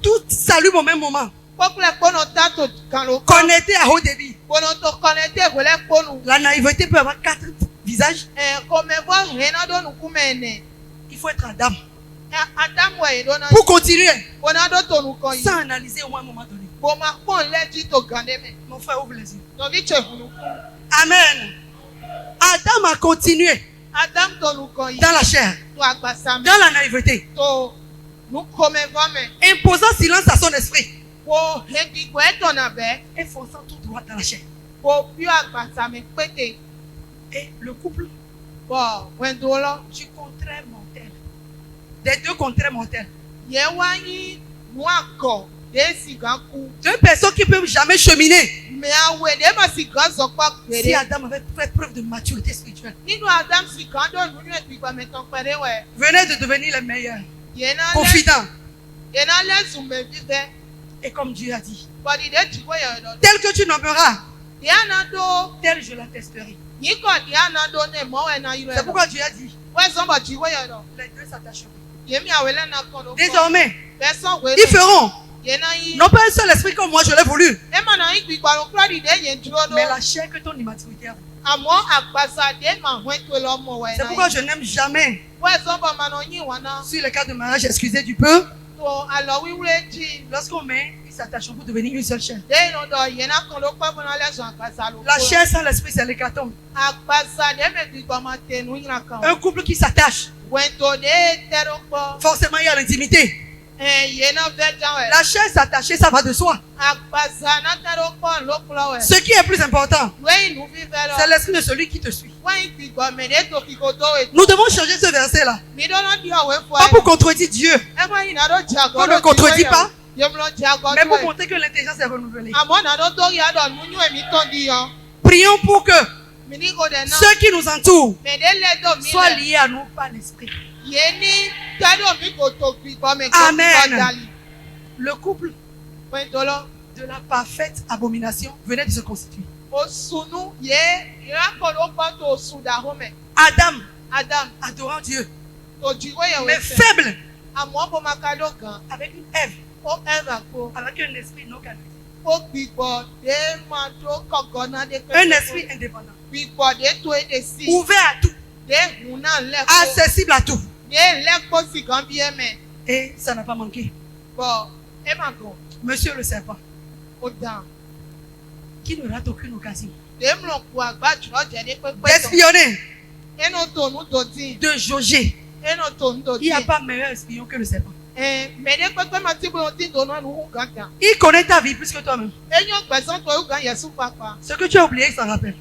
tout s'allume au même moment. Connecté à haut débit. La naïveté peut avoir 4 visages. Il faut être Adam pour continuer sans analyser au moins un moment donné. Mon frère, ouvre les yeux. Amen. Adam a continué dans la chair, dans la naïveté, imposant silence à son esprit et fonçant tout droit dans la chair. Et le couple du contraire mortel, des deux contraires mortels, deux personnes qui ne peuvent jamais cheminer. Si Adam avait fait preuve de maturité spirituelle, venez de devenir les meilleurs, confidents. Et comme Dieu a dit, tel que tu nommeras, tel je l'attesterai. C'est pourquoi Dieu a dit, les deux s'attacheront. Désormais, ils feront non pas un seul esprit comme moi je l'ai voulu, mais la chair que ton immaturité a voulu. C'est pourquoi je n'aime jamais, sur le cas de mariage, excusez du peu, lorsqu'on met, ils s'attachent pour devenir une seule chair. La chair sans l'esprit, c'est l'hécatombe. Un couple qui s'attache, forcément il y a l'intimité. La chair s'attacher, ça va de soi. Ce qui est plus important, c'est l'esprit de celui qui te suit. Nous devons changer ce verset-là. Pas pour contredire Dieu. On ne contredit pas, mais pour montrer que l'intelligence est renouvelée. Prions pour que ceux qui nous entourent soient liés à nous par l'esprit. Amen. Le couple de la parfaite abomination venait de se constituer. Adam, adorant Dieu, mais faible, avec une Ève, avec un esprit non canalisé, un esprit indépendant, ouvert à tout, accessible à tout. Et ça n'a pas manqué. Monsieur le serpent, qui ne rate aucune occasion d'espionner, de jauger. Il n'y a pas meilleur espion que le serpent. Il connaît ta vie plus que toi-même. Ce que tu as oublié, il s'en rappelle.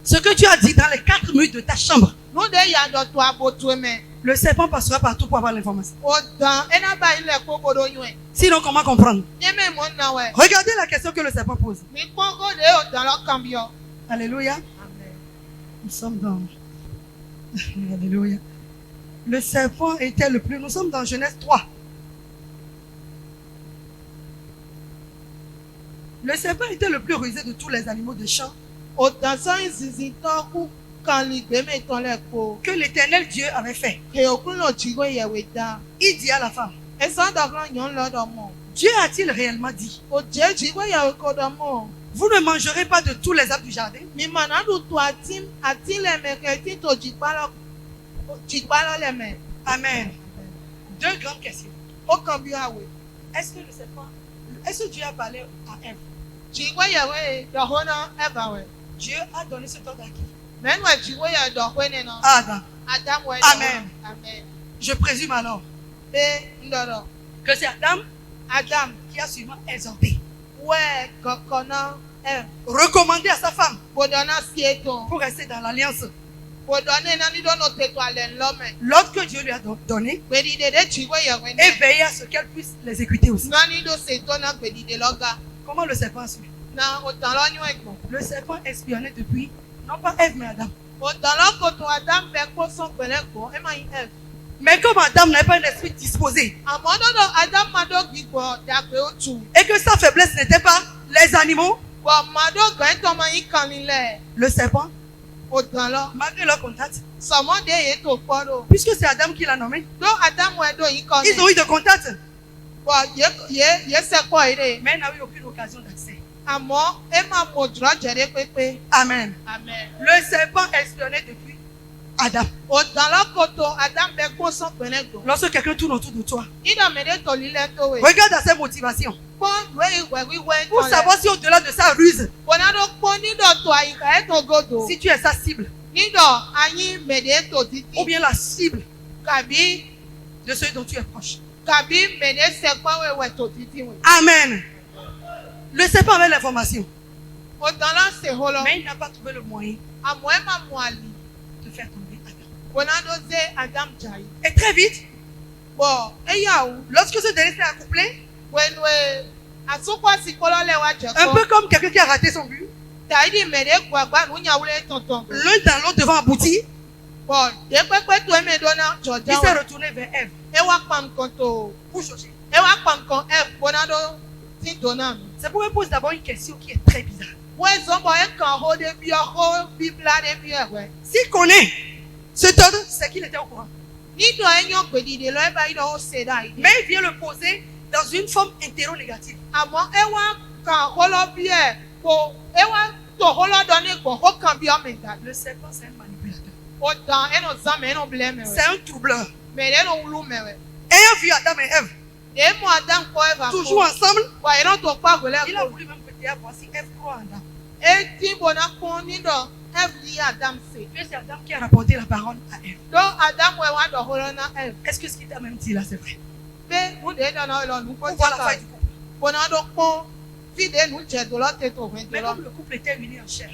Ce que tu as dit dans les 4 murs de ta chambre, le serpent passera partout pour avoir l'information. Sinon, comment comprendre? Regardez la question que le serpent pose. Alléluia. Nous sommes dans... Alléluia. Le serpent était le plus... Nous sommes dans Genèse 3. Le serpent était le plus rusé de tous les animaux de champ. que l'Éternel Dieu avait fait. Il dit à la femme, Dieu a-t-il réellement dit, vous ne mangerez pas de tous les arbres du jardin? Amen. Deux grandes questions. Est-ce que le serpent, est-ce que Dieu a parlé à Ève? Dieu a donné ce temps à qui? Adam. Amen. Je présume alors que c'est Adam qui a sûrement exhorté, recommandé à sa femme pour rester dans l'alliance. L'ordre que Dieu lui a donné et veiller à ce qu'elle puisse l'exécuter aussi. Comment le serpent a su? Le serpent espionnait depuis, non pas Ève mais Adam. Mais comme Adam n'avait pas un esprit disposé et que sa faiblesse n'était pas les animaux, le serpent, malgré leur contact, puisque c'est Adam qui l'a nommé, ils ont eu de contact, mais il n'a eu aucune occasion d'accès. Amen. Le serpent espionnait depuis Adam. Lorsque quelqu'un tourne autour de toi, regarde à ses motivations pour savoir si au-delà de sa ruse, si tu es sa cible ou bien la cible de ceux dont tu es proche. Amen. Le serpent avait l'information, mais il n'a pas trouvé le moyen de faire tomber Adam. Et très vite, lorsque ce dernier s'est accouplé, un peu comme quelqu'un qui a raté son but, l'un dans l'autre devant aboutir, il s'est retourné vers Ève pour chercher. C'est pour me poser d'abord une question qui est très bizarre. S'il connaît cet ordre, c'est qu'il était au courant. Mais il vient le poser dans une forme hétéro-négative. Le serpent, c'est un manipulateur. C'est un troubleur. Ayant vu Adam et Ève toujours ensemble, il a voulu même que Dieu voici Ève croit en Adam. Et c'est Adam qui a rapporté la parole à Ève. Est-ce que ce qu'il t'a même dit là, c'est vrai? Pour voir la faille du couple. Mais comme le couple était uni en chair,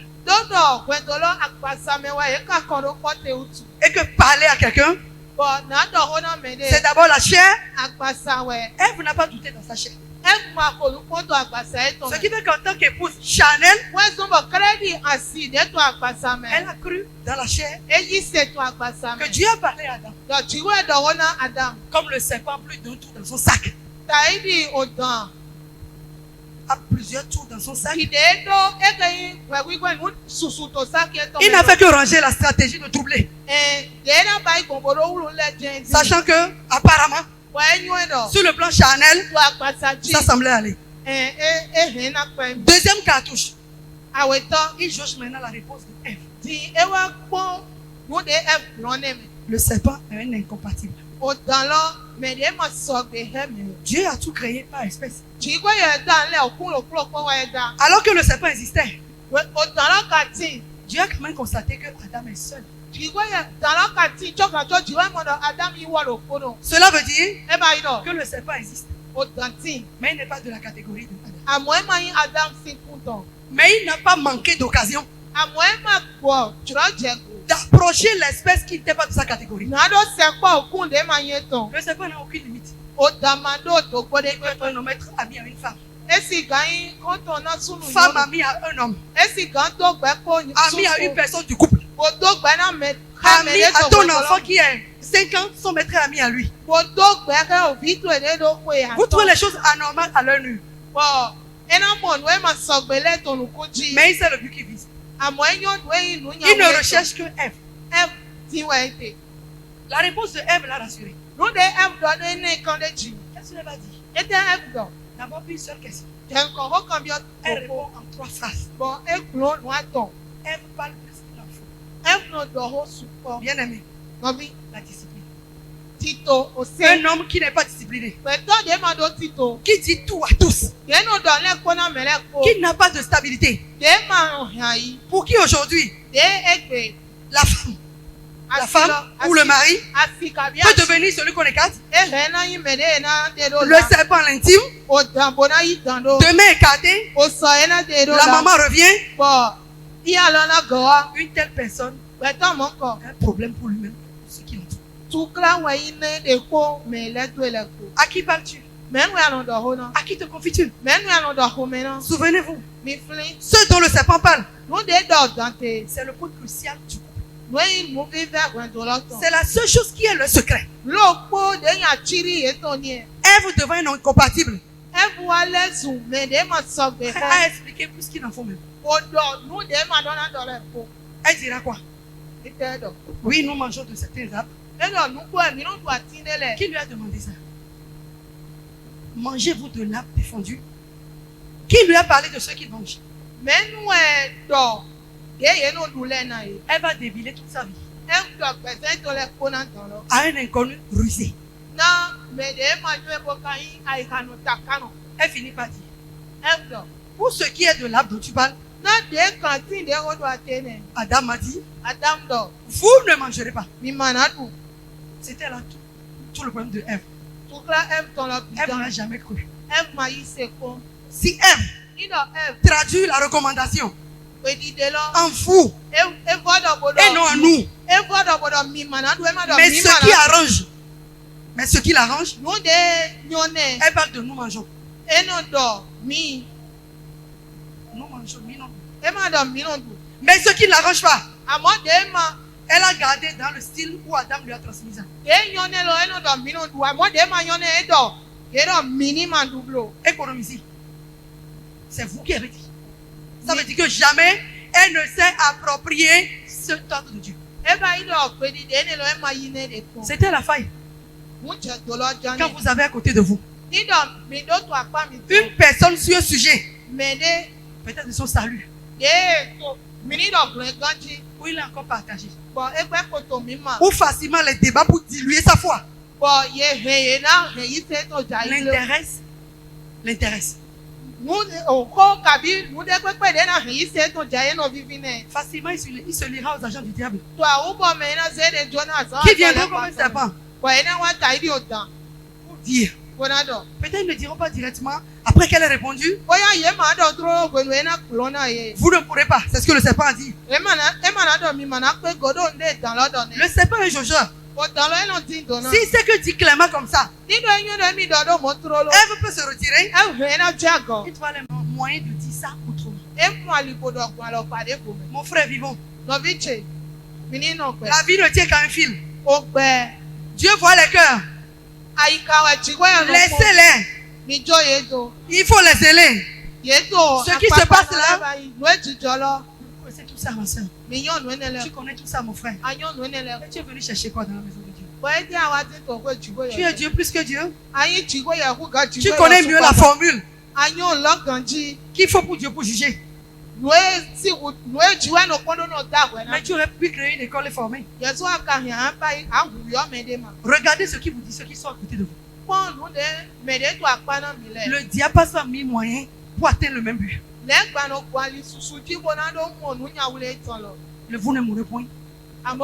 et que parler à quelqu'un, c'est d'abord la chair. Ève n'a pas douté dans sa chair. Ce qui fait qu'en tant qu'épouse charnelle, elle a cru dans la chair que Dieu a parlé à Adam. Comme le serpent, plus d'un tour dans son sac. A plusieurs tours dans son sac. Il n'a fait que ranger la stratégie de troubler. Sachant que, apparemment, sur le plan charnel, ça semblait aller. Deuxième cartouche. Il jauge maintenant la réponse de Ève. Le serpent est un incompatible. Dieu a tout créé par espèce. Alors que le serpent existait, Dieu a quand même constaté que Adam est seul. Cela veut dire que le serpent existe, mais il n'est pas de la catégorie de Adam. Mais il n'a pas manqué d'occasion d'approcher l'espèce qui n'était pas de sa catégorie. Le serpent n'a aucune limite. Il peut un homme être ami à une femme. Femme amie à un homme. Ami à une personne du couple. Ami à ton enfant qui est 5 ans, son maître est ami à lui. Vous trouvez les choses anormales à l'œil nu. Mais il sait le but qu'il vise. Il ne recherche que Ève. La réponse de Ève l'a rassuré. Qu'est-ce qu'elle va dire? D'abord, une seule question. Elle répond en 3 phrases. Ève parle plus qu'il en faut. Bien aimé, la discipline. Un homme qui n'est pas discipliné, qui dit tout à tous, qui n'a pas de stabilité, pour qui aujourd'hui la femme ou le mari peut devenir celui qu'on écarte, le serpent l'intime, demain écarté, la maman revient. Une telle personne a un problème pour lui-même, pour ce qui l'entoure. À qui parles-tu? À qui te confies-tu? Souvenez-vous, ce dont le serpent parle, c'est le point crucial du couple. C'est la seule chose qui est le secret. Ève devint incompatible. A expliqué plus qu'il en faut même. Elle dira quoi? Oui, nous mangeons de certains arbres. Qui lui a demandé ça? Mangez-vous de l'arbre défendu? Qui lui a parlé de ce qu'il mange? Elle va débiler toute sa vie à un inconnu rusé. Elle finit par dire, pour ce qui est de l'arbre dont tu parles, Adam a dit, vous ne mangerez pas. C'était là tout le problème de Ève. Ève n'a jamais cru. Si Ève traduit la recommandation en vous et non en nous, mais ce qui l'arrange, elle parle de nous mangeons. Nous mangeons, non. Mais ce qui ne l'arrange pas, elle a gardé dans le style où Adam lui a transmis ça. Économisez. C'est vous qui avez dit. Ça veut dire que jamais elle ne s'est appropriée ce ordre de Dieu. C'était la faille. Quand vous avez à côté de vous une personne sur un sujet, peut-être de son salut, où il est encore partagé, ou facilement les débats pour diluer sa foi, l'intéresse. Facilement, il se liera aux agents du diable qui viendront comme un serpent pour dire. Peut-être ils ne diront pas directement après qu'elle ait répondu. Vous ne pourrez pas, c'est ce que le serpent a dit. Le serpent est jugeur. Si c'est que dit clairement comme ça, Ève peut se retirer. Il faut les moyens de dire ça autrement. Mon frère vivant, la vie ne tient qu'à un fil. Dieu voit les cœurs. Laissez-les. Il faut les ailer. Ce qui se passe là, c'est tout ça, ma soeur. Tu connais tout ça, mon frère. Et tu es venu chercher quoi dans la maison de Dieu? Tu es Dieu plus que Dieu. Tu connais mieux la formule qu'il faut pour Dieu pour juger. Mais tu aurais pu créer une école et former. Regardez ce qui vous dit, ceux qui sont à côté de vous. Le diable passe par 1000 moyens pour atteindre le même but. Le vous ne mourrez point a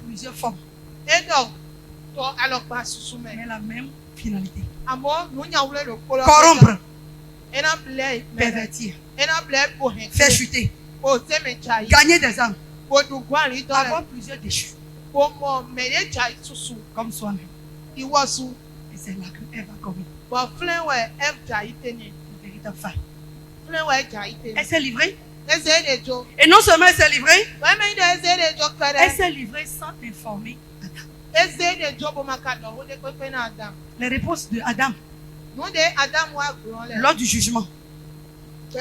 plusieurs formes, mais la même finalité. Corrompre, pervertir, faire chuter, gagner des âmes, avoir plusieurs déchus, comme soi-même. Et c'est là que Ève a commis une véritable faille. Elle s'est livrée. Et non seulement elle s'est livrée, elle s'est livrée sans informer Adam. Les réponses de Adam lors du jugement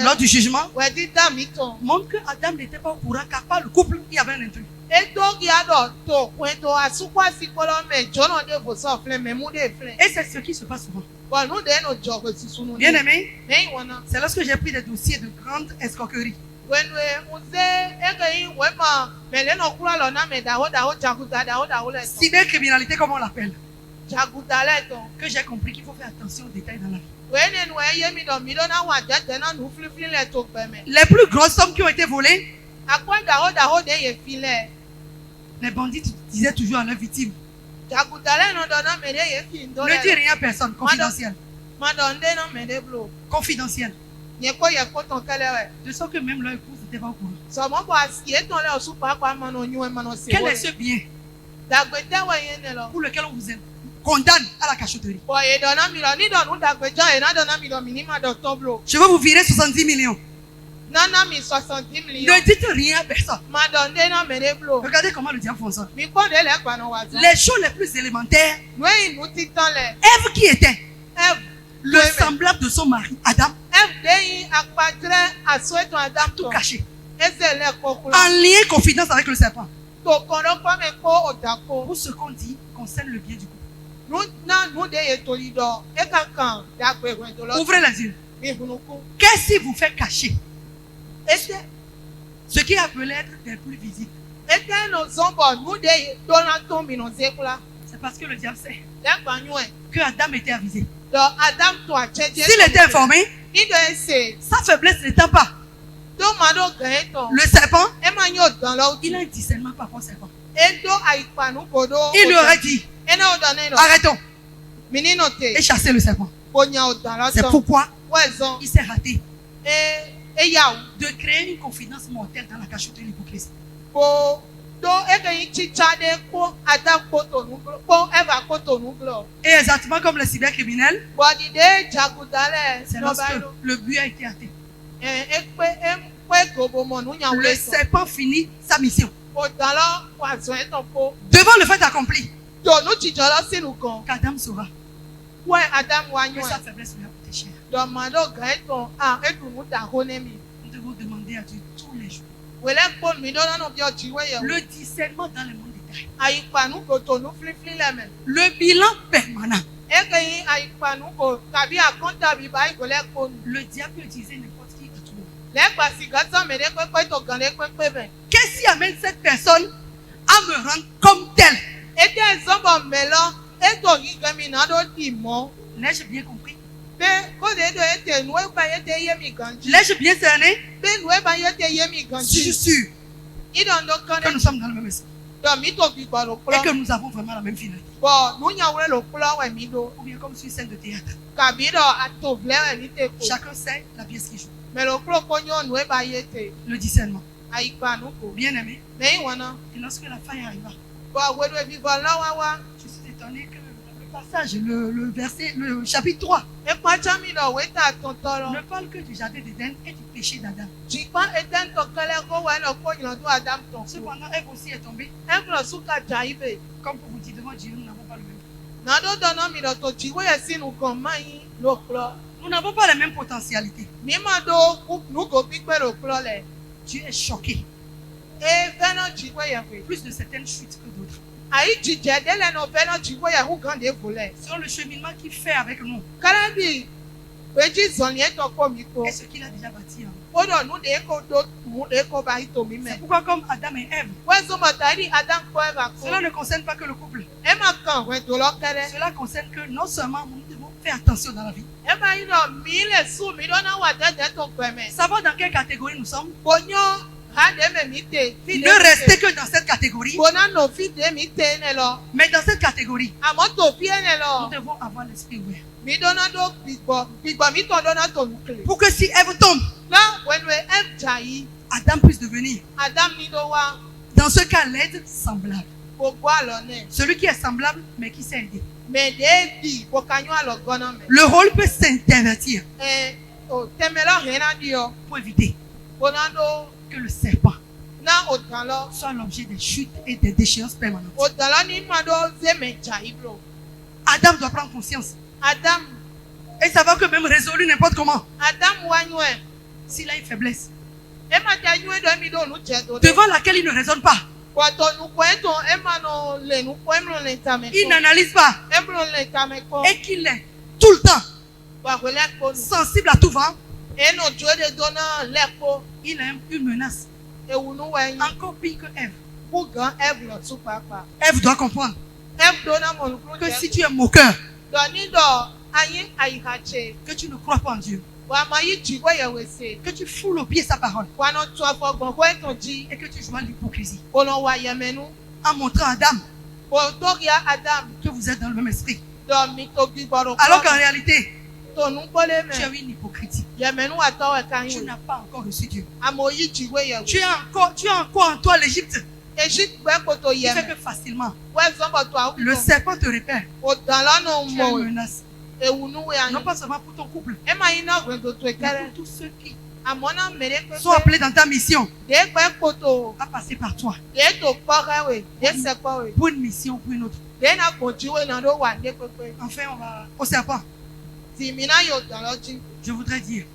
lors du jugement, wɛdi dami tɔn. montre que Adam n'était pas au courant qu'à part le couple, il y avait un intrus. Edo ya dɔ to kpɛntɔ asukwasi kpɔlɔ mɛ jɔnɔ de vosɔ filɛ mɛ mu de filɛ. Et c'est ce qui se passe souvent. Bɔn nu de no jɔ ko susunu. Bien aimé, Mɛ wɔna. c'est lorsque j'ai pris des dossiers de grande escroquerie. Wɛnue muze eke yi wɛma mɛ le nɔ kura lɔ na mɛ daho jaguda daho lɛ tɔn. Cybercriminalité, comme on l'appelle. Jaguda lɛ tɔn. Que j'ai compris qu'il faut faire attention aux détails dans la vie. Wɛne nu eye mi dɔ na wa jɛjɛ na nu filifili lɛ to gbɛmɛ. Les plus grosses sommes qui ont été volées, Akpɔ daho de ye fi lɛ. les bandits disaient toujours à leurs victimes, Jaguda lɛ nɔ dɔ na mɛ de ye fi ŋdɔ ne dis lɛ. rien à personne, confidentiel. Ma dɔ nde na mɛ de blo. Confidentiel. Nye ko ye ko tɔn kɛlɛ wɛ. De sorte que même leur épouse n'était pas au courant. Sɔmɔ bɔ asi etɔn lɛ osu kpakpa manɔ nyuɛ manɔ se Quel wo est ce lɛ. bien Dagbete wɛ ye ne lɔ. pour lequel on vous condamne à la cachotterie? Bɔn ye dɔ na mi lɔ ni dɔ nu dagbedza ye na dɔ na mi lɔ mi ni ma dɔ tɔn blo. Je veux vous virer 70 millions. Nana mi 70 millions. Ne dites rien à personne. Ma dɔ nde na mɛ de blo. Regardez comment le diable fonctionne. Mi kpɔ de lɛ gbanɔ wa zɔn. Les choses les plus élémentaires, Nu yi nu titan lɛ. Ève qui était Ève le semblable de son mari, Adam, Ève de yi akpadrɛ aso etɔn Adam tout tɔn. caché, Eze lɛ kɔkula. en lien, confidence avec le serpent. To kɔnɔ kpɔ mɛ ko o da ko. Pour ce qu'on dit concerne le bien du couple. Nu na nu de ye toli dɔ. E ka kan dagbe wɛ to lɔ. Ouvrez les yeux. Mi hunuku. Qu'est-ce qui vous fait cacher Ete ce qui appelait être des plus visibles? ete no zɔnbɔ nu de ye dɔna tɔn mi no zekula. C'est parce que le diable sait Lɛ gbanyɔɛ. que Adam était avisé. Dɔ Adam to atsɛdze. S'il était informé, Ni dɔ ese. sa faiblesse n'étant pas Do ma do gɛn tɔn. le serpent, E ma nyɔ dɔn lɔ. il a un discernement par rapport au serpent. E do ayikpanu ko do. Il lui aurait dit, E na o dɔn ne lɔ. arrêtons Mi ni no te. et chassez le serpent. Ko nya o dɔn lɔ C'est tɔn. pourquoi Wɛ zɔn. il s'est raté E yawu. de créer une confidence mortelle dans la cachotterie de l'hypocrisie. Ko do eke yi tsitsa de ko Adam ko to nu gblɔ. Ko Eva ko to nu gblɔ. Et exactement comme les cybercriminels, Bɔdi de jaguda lɛ. c'est lorsque le but a été atteint. Ekpe gobomɔ nu nya Le wule tɔn. serpent finit sa mission. O dɔn lɔ wa zɔn etɔn ko. Devant le fait accompli, Do nu dzidzɔ lɔ sinu kan. qu'Adam saura Wɛ Adam wa que sa nyɔɛ. faiblesse lui a coûté cher. Dɔ ma do gɛn tɔn edu nu da ko ne mi. Nous devons demander à Dieu tous les jours Wele kpɔ mi do nɔnɔ bi ɔtsi wɛ yɛ. le discernement dans le monde détail. Ayikpanu ko to nu filifili lɛ mɛ. Le bilan permanent. Eke yi ayikpanu ko tabi akɔnta bi ba yi ko lɛ kpɔ nu. Le diable peut utiliser n'importe qui à tout moment. Lɛ gbasi gɛsɛ mɛ de kpekpe to gɛn de kpekpe mɛ. Qu'est-ce qui amène cette personne à me rendre comme telle? Ete zɔbɔ mɛ lɔ eto yi gɛmi na do di mɔ. L'ai-je bien compris? Pe ko de do ete nu eba ye te ye mi ganji. L'ai-je bien cerné? Pe nu eba ye te ye mi Je suis ganji. sûr Idɔn do kan que nous ne. sommes dans le même esprit Dɔ mi to bi gbɔ lo et que kplɔ. nous avons vraiment la même finalité. Bɔn nu nya wule lo kplɔ wɛ mi do. Ou bien comme sur une scène de théâtre. Kabi dɔ ato vlɛ wɛ mi te ko. Chacun sait la pièce qu'il joue. Mɛ lo kplɔ ko nyɔ nu eba ye te. Le discernement. Ayikpanu ko. Bien aimé. Mɛ yi wɔna. Et lorsque la faille arriva, Bɔn wedo vivɔ lɔ wa wa. je suis étonné que le passage, le verset, le chapitre 3, Ekpatsa mi dɔ weta tɔntɔ ne lɔ. parle que du jardin d'Éden et du péché d'Adam. Dzikpa ete ŋutɔ kɛlɛ ko wɛ lɔ ko nyɔ do Adam tɔn ko. Cependant, Ève aussi est tombée. Ekplɔ suka dza yi be. Comme pour vous dire, devant Dieu, nous n'avons pas le même. Nado dɔnɔ mi dɔ to dziwe yɛ sinu gɔn ma yi lo kplɔ. Nous n'avons pas les mêmes potentialités. Mi ma do nugo gbigbe lo kplɔ lɛ. Dieu est choqué. E vɛnɔ dziwe yɛ koe. Plus de certaines chutes que d'autres. Ayi dzidzɛ de lɛ nɔ vɛnɔ dziwe yɛ hu gan de vo lɛ. Selon le cheminement qu'il fait avec nous Kala bi pedzi zɔli etɔ ko mi ko. et ce qu'il a déjà bâti en nous. O dɔ nu de ko do mu de ko ba yi to mi C'est mɛ. pourquoi, comme Adam et Ève, Wɛ zɔmɔ ta yi di Adam kɔ Eva ko. cela ne concerne pas que le couple. E ma kan wɛ do lɔ kɛrɛ. Cela concerne que non seulement nous devons faire attention dans la vie. E ma yi dɔ mi le su mi dɔ na wa dɛdɛ to gbɛmɛ. Savoir dans quelle catégorie nous sommes. Bonyɔ ha de mɛ mi te. Fi de Ne mi restez te. que dans cette catégorie. Bona no fi de mi te ne lɔ. Mais dans cette catégorie, Àmọ́ to fi ne nous lɔ. devons avoir l'esprit ouvert. Mi dɔna do gbigbɔ mi tɔ dɔna to nu kele. Pour que si Ève tombe, Na wɛnu e dza yi. Adam puisse devenir, Adam ni do wa dans ce cas, l'aide semblable. gbogbo alɔ nɛ. Celui qui est semblable, mais qui s'est aidé. Mɛ de bi ko ka nyɔ alɔ gɔnɔ mɛ. Le rôle peut s'intervertir O tɛmɛlɔ hɛnɛ di yɔ. pour éviter Bona do que le serpent na o dan lɔ. soit l'objet des chutes et des déchéances permanentes. O dan lɔ ni ma do zeme dza yi blo. Adam doit prendre conscience Adam et savoir que même résolu n'importe comment, Adam wa nyɔɛ. S'il a une faiblesse Emma ta nyue do mi do nu je do. devant laquelle il ne raisonne pas, Kwato nu kwento Emma no le nu kwemlo le tame. il n'analyse pas Emlo le tame ko. et qu'il est tout le temps Wa kwele ko nu. sensible à tout vent, Eno jwe de dona le ko. il a une menace. Ewu nu wa yin. Encore pire que Ève. Ku gan Eve lo tu papa. Ève doit comprendre Eve do na mo nu que si tu es moqueur, do ni do ayin ayihache. que tu ne crois pas en Dieu, Wa ma yi ji we ye we se. que tu foules au pied sa parole Wa no tu afọ gbon ko eton ji. et que tu joues à l'hypocrisie Ko no wa ye menu. en montrant à Adam Ko to ya Adam que vous êtes dans le même esprit. do mi to bi gboro. Alors qu'en réalité, to nu pole tu es me. une hypocrite. Ye menu wa to we kan Tu yin. n'as pas encore reçu Dieu. Amo yi ji we ye. Tu as encore en toi l'Égypte Egypt gbe ko to qui ye. fait que facilement, Ouais, zombo to a. le serpent te repère. O dan la no Tu as mo. une menace. Ewu nu we Non ayin. pas seulement pour ton couple, E ma yin na gbe do to mais ekere. pour tous ceux qui Amona mere pe. sont appelés dans ta mission De gbe ko to. à passer par toi De to pore we. De se po we. pour une mission, pour une autre. De na ko ji we na do wa de pepe. Enfin, on va au serpent. Ti mi na yo dan lo ji. Je voudrais dire,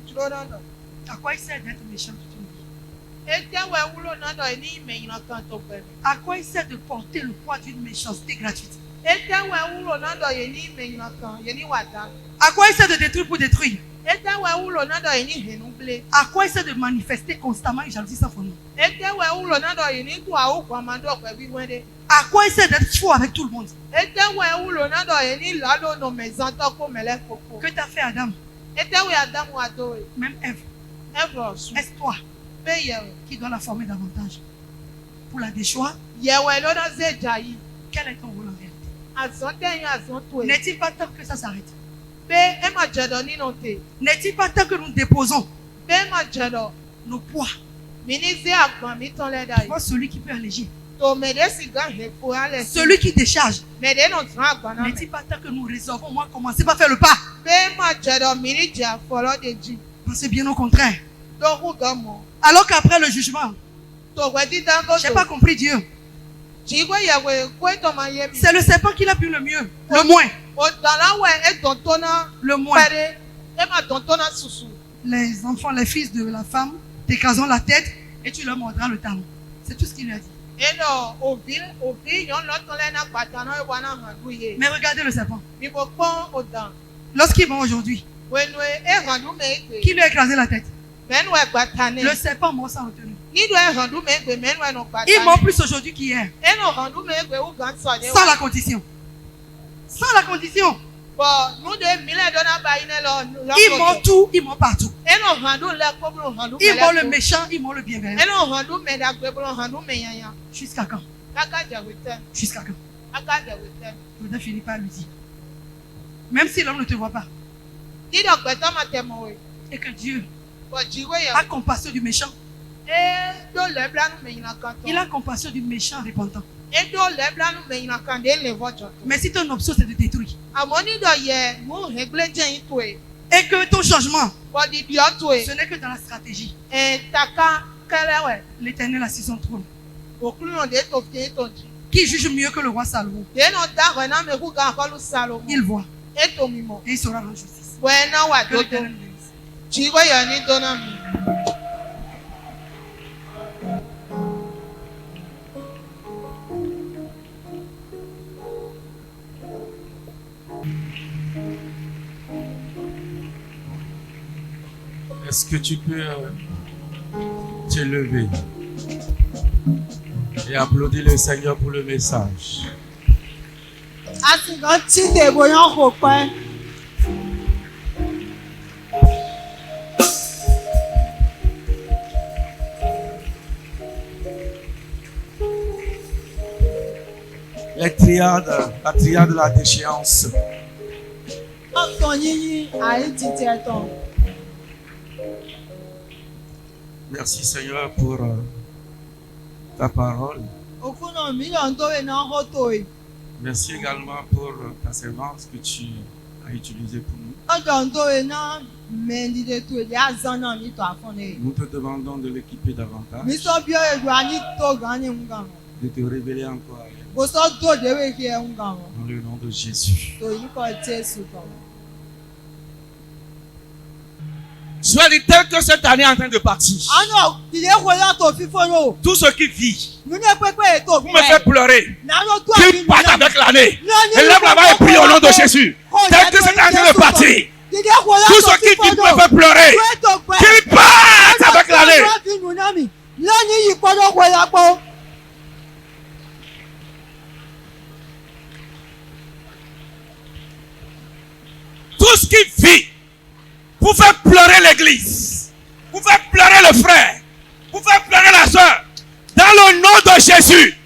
Tro na do. à quoi il sert d'être méchant toute une vie? E te we wulo na do ni me yin kan to gbe. À quoi il sert de porter le poids d'une méchanceté gratuite? E te we wulo na do ye ni me yin kan. Ye ni wa dan. À quoi il sert de détruire pour détruire? E te we wulo na do ye ni henu ble. À quoi il sert de manifester constamment une jalousie sans fondement? E te we wulo na do ye ni tu a o kwa ma do pe bi wende. À quoi il sert d'être faux avec tout le monde? E te we wulo na do ye ni la do no me zan to ko mele koko. Que t'as fait Adam, E te we Adam wa do e. même Ève? Evro su. Est-ce toi Be ye we. qui dois la former davantage pour la déchoir? Yewe lo na ze jayi. Quel est ton rôle en réalité? Azon te yin azon to e. N'est-il pas temps que ça s'arrête? Be e ma jedo ni no te. N'est-il pas temps que nous déposons Be ma jedo. nos poids Mi ni ze agbon mi ton le da yi. devant celui qui peut alléger, To me de si gan he fo ale. celui qui décharge? Me de no tran agbon na me. N'est-il pas temps que nous résolvons, moi, commencer par faire le pas? Be ma jedo mi ni ja folo de ji. Parce que bien au contraire, Do hu gan mo. alors qu'après le jugement, To we di dan go j'ai to. pas compris Dieu. Ji we yewe ko to ma ye mi. C'est le serpent qui l'a pu le mieux, le moins, O dan la we e don to na le moins. pere. E ma don to na susu. Les enfants, les fils de la femme, t'écrasons la tête et tu leur mordras le talon. C'est tout ce qu'il lui a dit. E no ovi yon lo ton le na pata na e wa na handu ye. Mais regardez le serpent. Mi bo pon o dan. Lorsqu'il va aujourd'hui, Wenu e handu me egbe. qui lui a écrasé la tête? Menu e gbatane. Le serpent mord sans retenue. Ni do e handu me egbe menu e no gbatane. Il mord plus aujourd'hui qu'hier, E no handu me egbe u gan so de. sans la condition. Sans la condition. Bo nu de mi le do na ba yin lo. Il mord tout, il mord partout. E no handu le ko bro handu. Il mord le méchant, il mord le bienveillant. E no handu me da gbe bro handu me yanya. Jusqu'à quand? Aka ja wete. Jusqu'à quand? Aka ja wete. Je voudrais finir par lui dire. Même si l'homme ne te voit pas, Ni do gbeto ma te mo we. et que Dieu Bo ji we a ya. compassion du méchant, E do le bla nu me yin kan to. il a compassion du méchant repentant. E do le bla nu me yin kan de le vo jo. Mais si ton option c'est de détruire, Amoni do ye mu hegle je yin to e. et que ton changement, Bo di bi o to e. ce n'est que dans la stratégie, E taka kere we. l'Éternel assis son trône, Okulu no de to fi to ji. qui juge mieux que le roi Salomon. De no da ho na me ku ga ko lu Salomo. Il voit E to mi mo. et il saura rendre justice. We na wa Que do to. l'Éternel nous bénisse. Ji we ya ni do na mi. Est-ce que tu peux te lever et applaudir le Seigneur pour le message? Asigan ti de bo yan ho pe. La triade de la déchéance. Ọ̀tọ̀ yíyí àyè ti ti ẹ̀tàn. Merci Seigneur pour ta parole. Òkú náà mílíọ̀nù tó rè náà hó tó e. Merci également pour ta servante que tu as utilisée pour nous. Ọjọ́ tó rè náà mẹ́ndídé tó èdè àzán náà ní tó àfọ́nà e. Nous te demandons de l'équiper davantage, Mi sọ bí èdè wa ní tó gan ní ń gàn wọ́n. de te révéler encore à elle. Kò sọ tó déwé kí ẹ ń gàn wọ́n. Dans le nom de Jésus. Tó yí kọ́ Jésù kan. Tu as dit tel que cette année est en train de partir. Ano, il est royal to fifolo. Tout ce qui vit Nous ne pouvons pas être pour me faire pleurer, Nano toi qu'il parte avec l'année. Élève la main et prie au nom de Jésus. Tel que c'est en train de partir. Tout ce qui vit pour me faire pleurer, qu'il parte avec l'année. Tout ce qui vit pour faire pleurer l'église, pour faire pleurer le frère, pour faire pleurer la soeur, dans le nom de Jésus,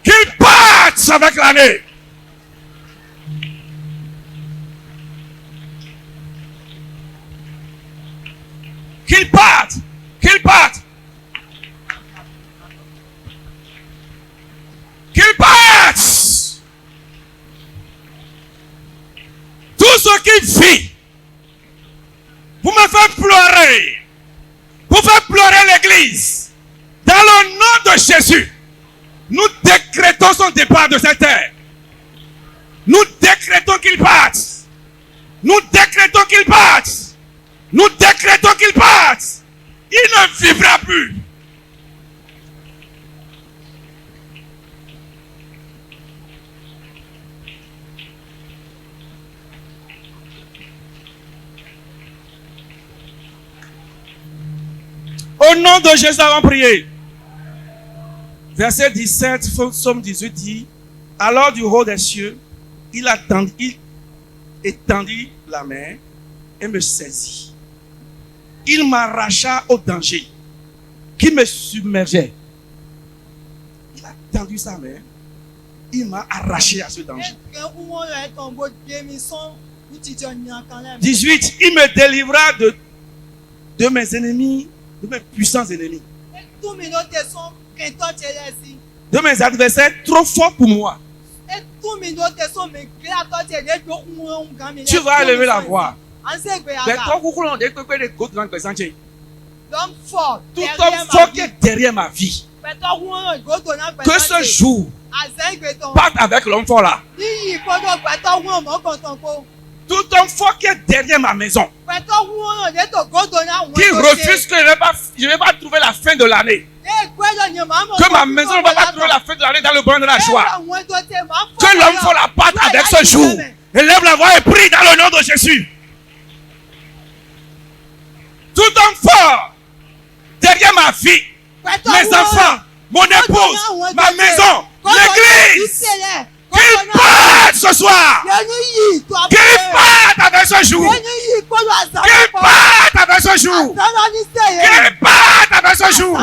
qu'il parte avec l'année. Qu'il parte, qu'il parte, qu'il parte. Tout ce qui vit pour me faire pleurer, pour faire pleurer l'église, dans le nom de Jésus, nous décrétons son départ de cette terre. Nous décrétons qu'il parte. Nous décrétons qu'il parte. Nous décrétons qu'il parte. Il ne vivra plus. Au nom de Jésus, avons prié. Verset 17, Psaume 18 dit, alors du haut des cieux, il étendit la main et me saisit. Il m'arracha au danger qui me submergeait. Il a tendu sa main, il m'a arraché à ce danger. 18, il me délivra de mes ennemis, de mes puissants ennemis, de mes adversaires trop forts pour moi. Tu vas élever la voix. L'homme fort, tout homme fort qui est derrière ma vie, que ce jour parte avec l'homme fort là. Tout homme fort qui est derrière ma maison, qui refuse que je ne vais pas trouver la fin de l'année, que ma maison ne va pas trouver la fin de l'année dans le banc de la joie, que l'homme fort la parte avec ce jour. Élève la voix et prie dans le nom de Jésus. Tout homme fort derrière ma vie, mes enfants, mon épouse, ma maison, l'église, qu'il parte ce soir, qu'il parte avec ce jour, qu'il parte avec ce jour, qu'il parte avec ce jour.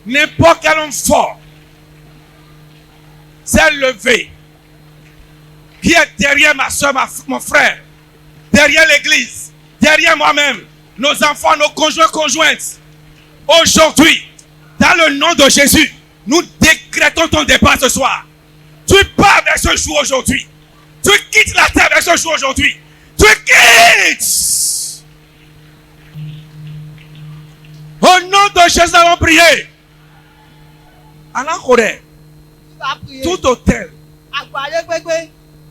N'importe quel homme fort s'est levé, qui est derrière ma soeur, mon frère, derrière l'église, derrière moi-même, nos enfants, nos conjoints, conjointes. Aujourd'hui, dans le nom de Jésus, nous décrétons ton départ ce soir. Tu pars vers ce jour aujourd'hui. Tu quittes la terre vers ce jour aujourd'hui. Tu quittes. Au nom de Jésus, nous allons prier. Alain Corée, tout hôtel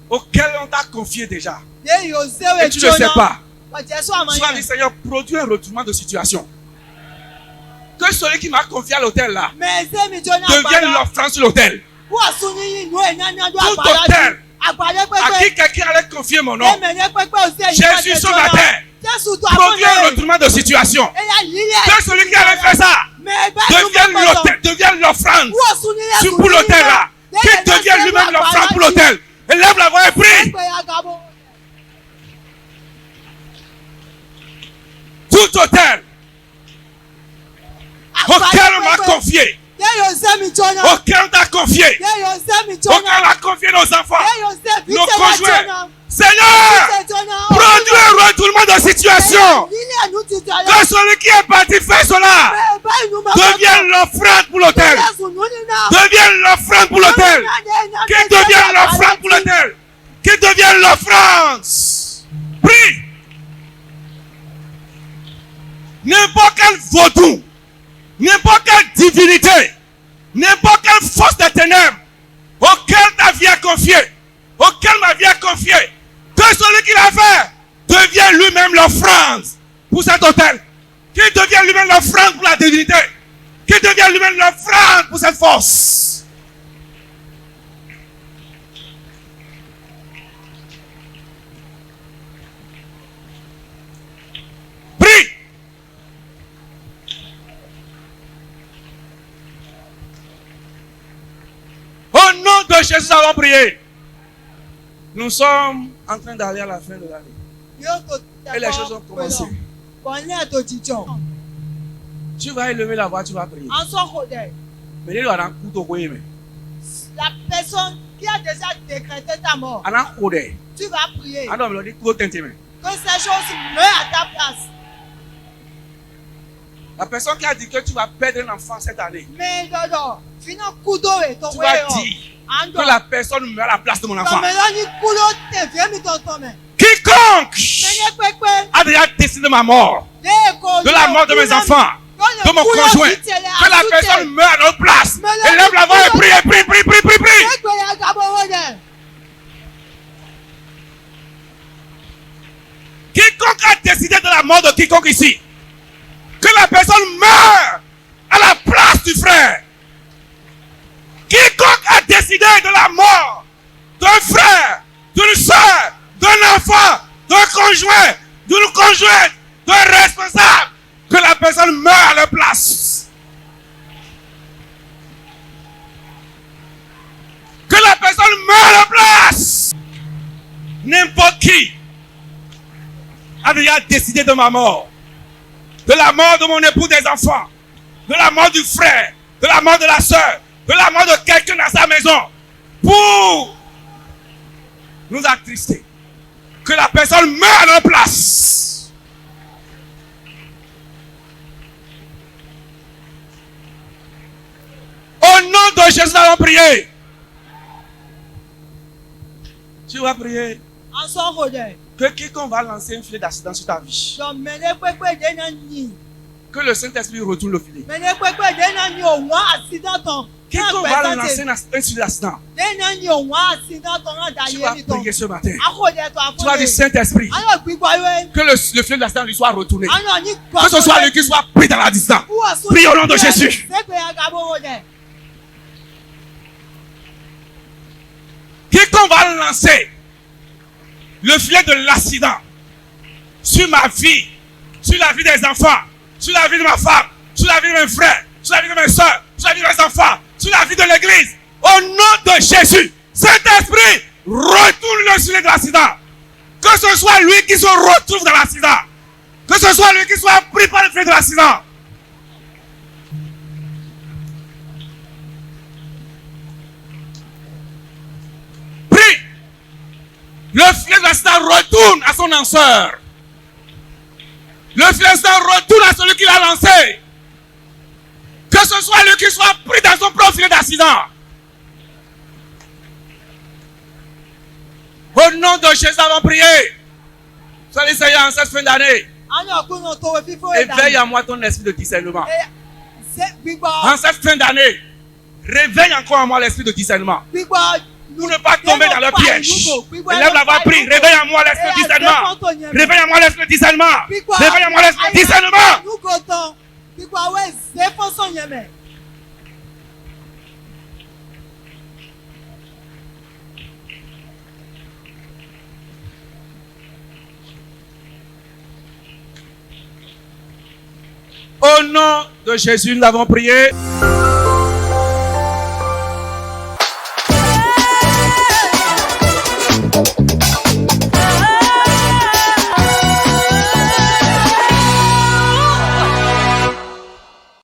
auquel on t'a confié déjà, et tu ne sais pas, tu as dit, Seigneur, produis un retournement de situation. Que celui qui m'a confié à l'hôtel là devienne l'offrande sur l'hôtel. Tout hôtel à qui quelqu'un allait confier mon nom, Jésus ce matin, produit un retournement de situation. Que celui qui allait faire ça devienne l'offrande pour l'hôtel là. Qu'il devienne lui-même l'offrande pour l'hôtel. Élève la voix et prie. Tout hôtel auquel on m'a confié, auquel on t'a confié, auquel on a confié nos enfants, nos conjoints. Seigneur, produis un retournement de situation. Que celui qui est parti faire cela devienne l'offrande pour l'hôtel. Devienne l'offrande pour l'hôtel. Qu'il devienne l'offrande pour l'hôtel. Qu'il devienne l'offrande. Prie. N'importe quel vaudou, n'importe quelle divinité N'importe quelle force des ténèbres auquel ta vie est confiée, auquel ma vie est confiée, que celui qui l'a fait devienne lui-même l'offrande pour cet autel. Qu'il devienne lui-même l'offrande pour la divinité. Qu'il devienne lui-même l'offrande pour cette force. Prie. Au nom de Jésus, nous avons prié. Nous sommes en train d'aller à la fin de l'année. Et les choses ont commencé. Tu vas élever la voix, tu vas prier. Mais il y a un coup de couille. La personne qui a déjà décrété ta mort, tu vas prier Ah non, mais on dit trop t'intimer. que ces choses meurent à ta place. La personne qui a dit que tu vas perdre un enfant cette année, Mais non, tu vas dire que la personne meurt à la place de mon enfant. Quiconque a déjà décidé de ma mort, de la mort de mes enfants, de mon conjoint, que la personne meurt à notre place. Élève la voix et prie, prie, prie, prie, prie, prie. Quiconque a décidé de la mort de quiconque ici, que la personne meurt à la place du frère. Quiconque a décidé de la mort d'un frère, d'une soeur, d'un enfant, d'un conjoint, d'une conjointe, d'un responsable, que la personne meurt à leur place. Que la personne meurt à leur place. N'importe qui a déjà décidé de ma mort, de la mort de mon époux, des enfants, de la mort du frère, de la mort de la soeur, de la mort de quelqu'un dans sa maison, pour nous attrister. Que la personne meure à leur place. Au nom de Jésus, nous allons prier. Tu vas prier. Que quiconque va lancer un filet d'accident sur ta vie, que le Saint-Esprit retourne le filet. Quiconque va lancer un filet d'accident, tu vas prier ce matin. Tu vas dire Saint-Esprit, que le filet d'accident lui soit retourné. Que ce soit lui qui soit pris dans la distance. Prie au nom de Jésus. Quiconque va lancer le filet de l'accident sur ma vie, sur la vie des enfants, sur la vie de ma femme, sur la vie de mes frères, sur la vie de mes soeurs, sur la vie de mes enfants, sur la vie de l'église, au nom de Jésus, Saint-Esprit, retourne le filet de l'accident. Que ce soit lui qui se retrouve dans l'accident, que ce soit lui qui soit pris par le filet de l'accident. Le filet de l'accident retourne à son lanceur. Le filet de l'accident retourne à celui qui l'a lancé. Que ce soit lui qui soit pris dans son propre filet d'accident. Au nom de Jésus, nous avons prié. Soyez Seigneur en cette fin d'année. Éveille en moi ton esprit de discernement. En cette fin d'année, réveille encore en moi l'esprit de discernement. Pour ne pas tomber dans le piège. Élève la voix, prie. Réveille en moi l'esprit de discernement. Réveille en moi l'esprit de discernement. Réveille en moi l'esprit de discernement. Au nom de Jésus, nous avons prié.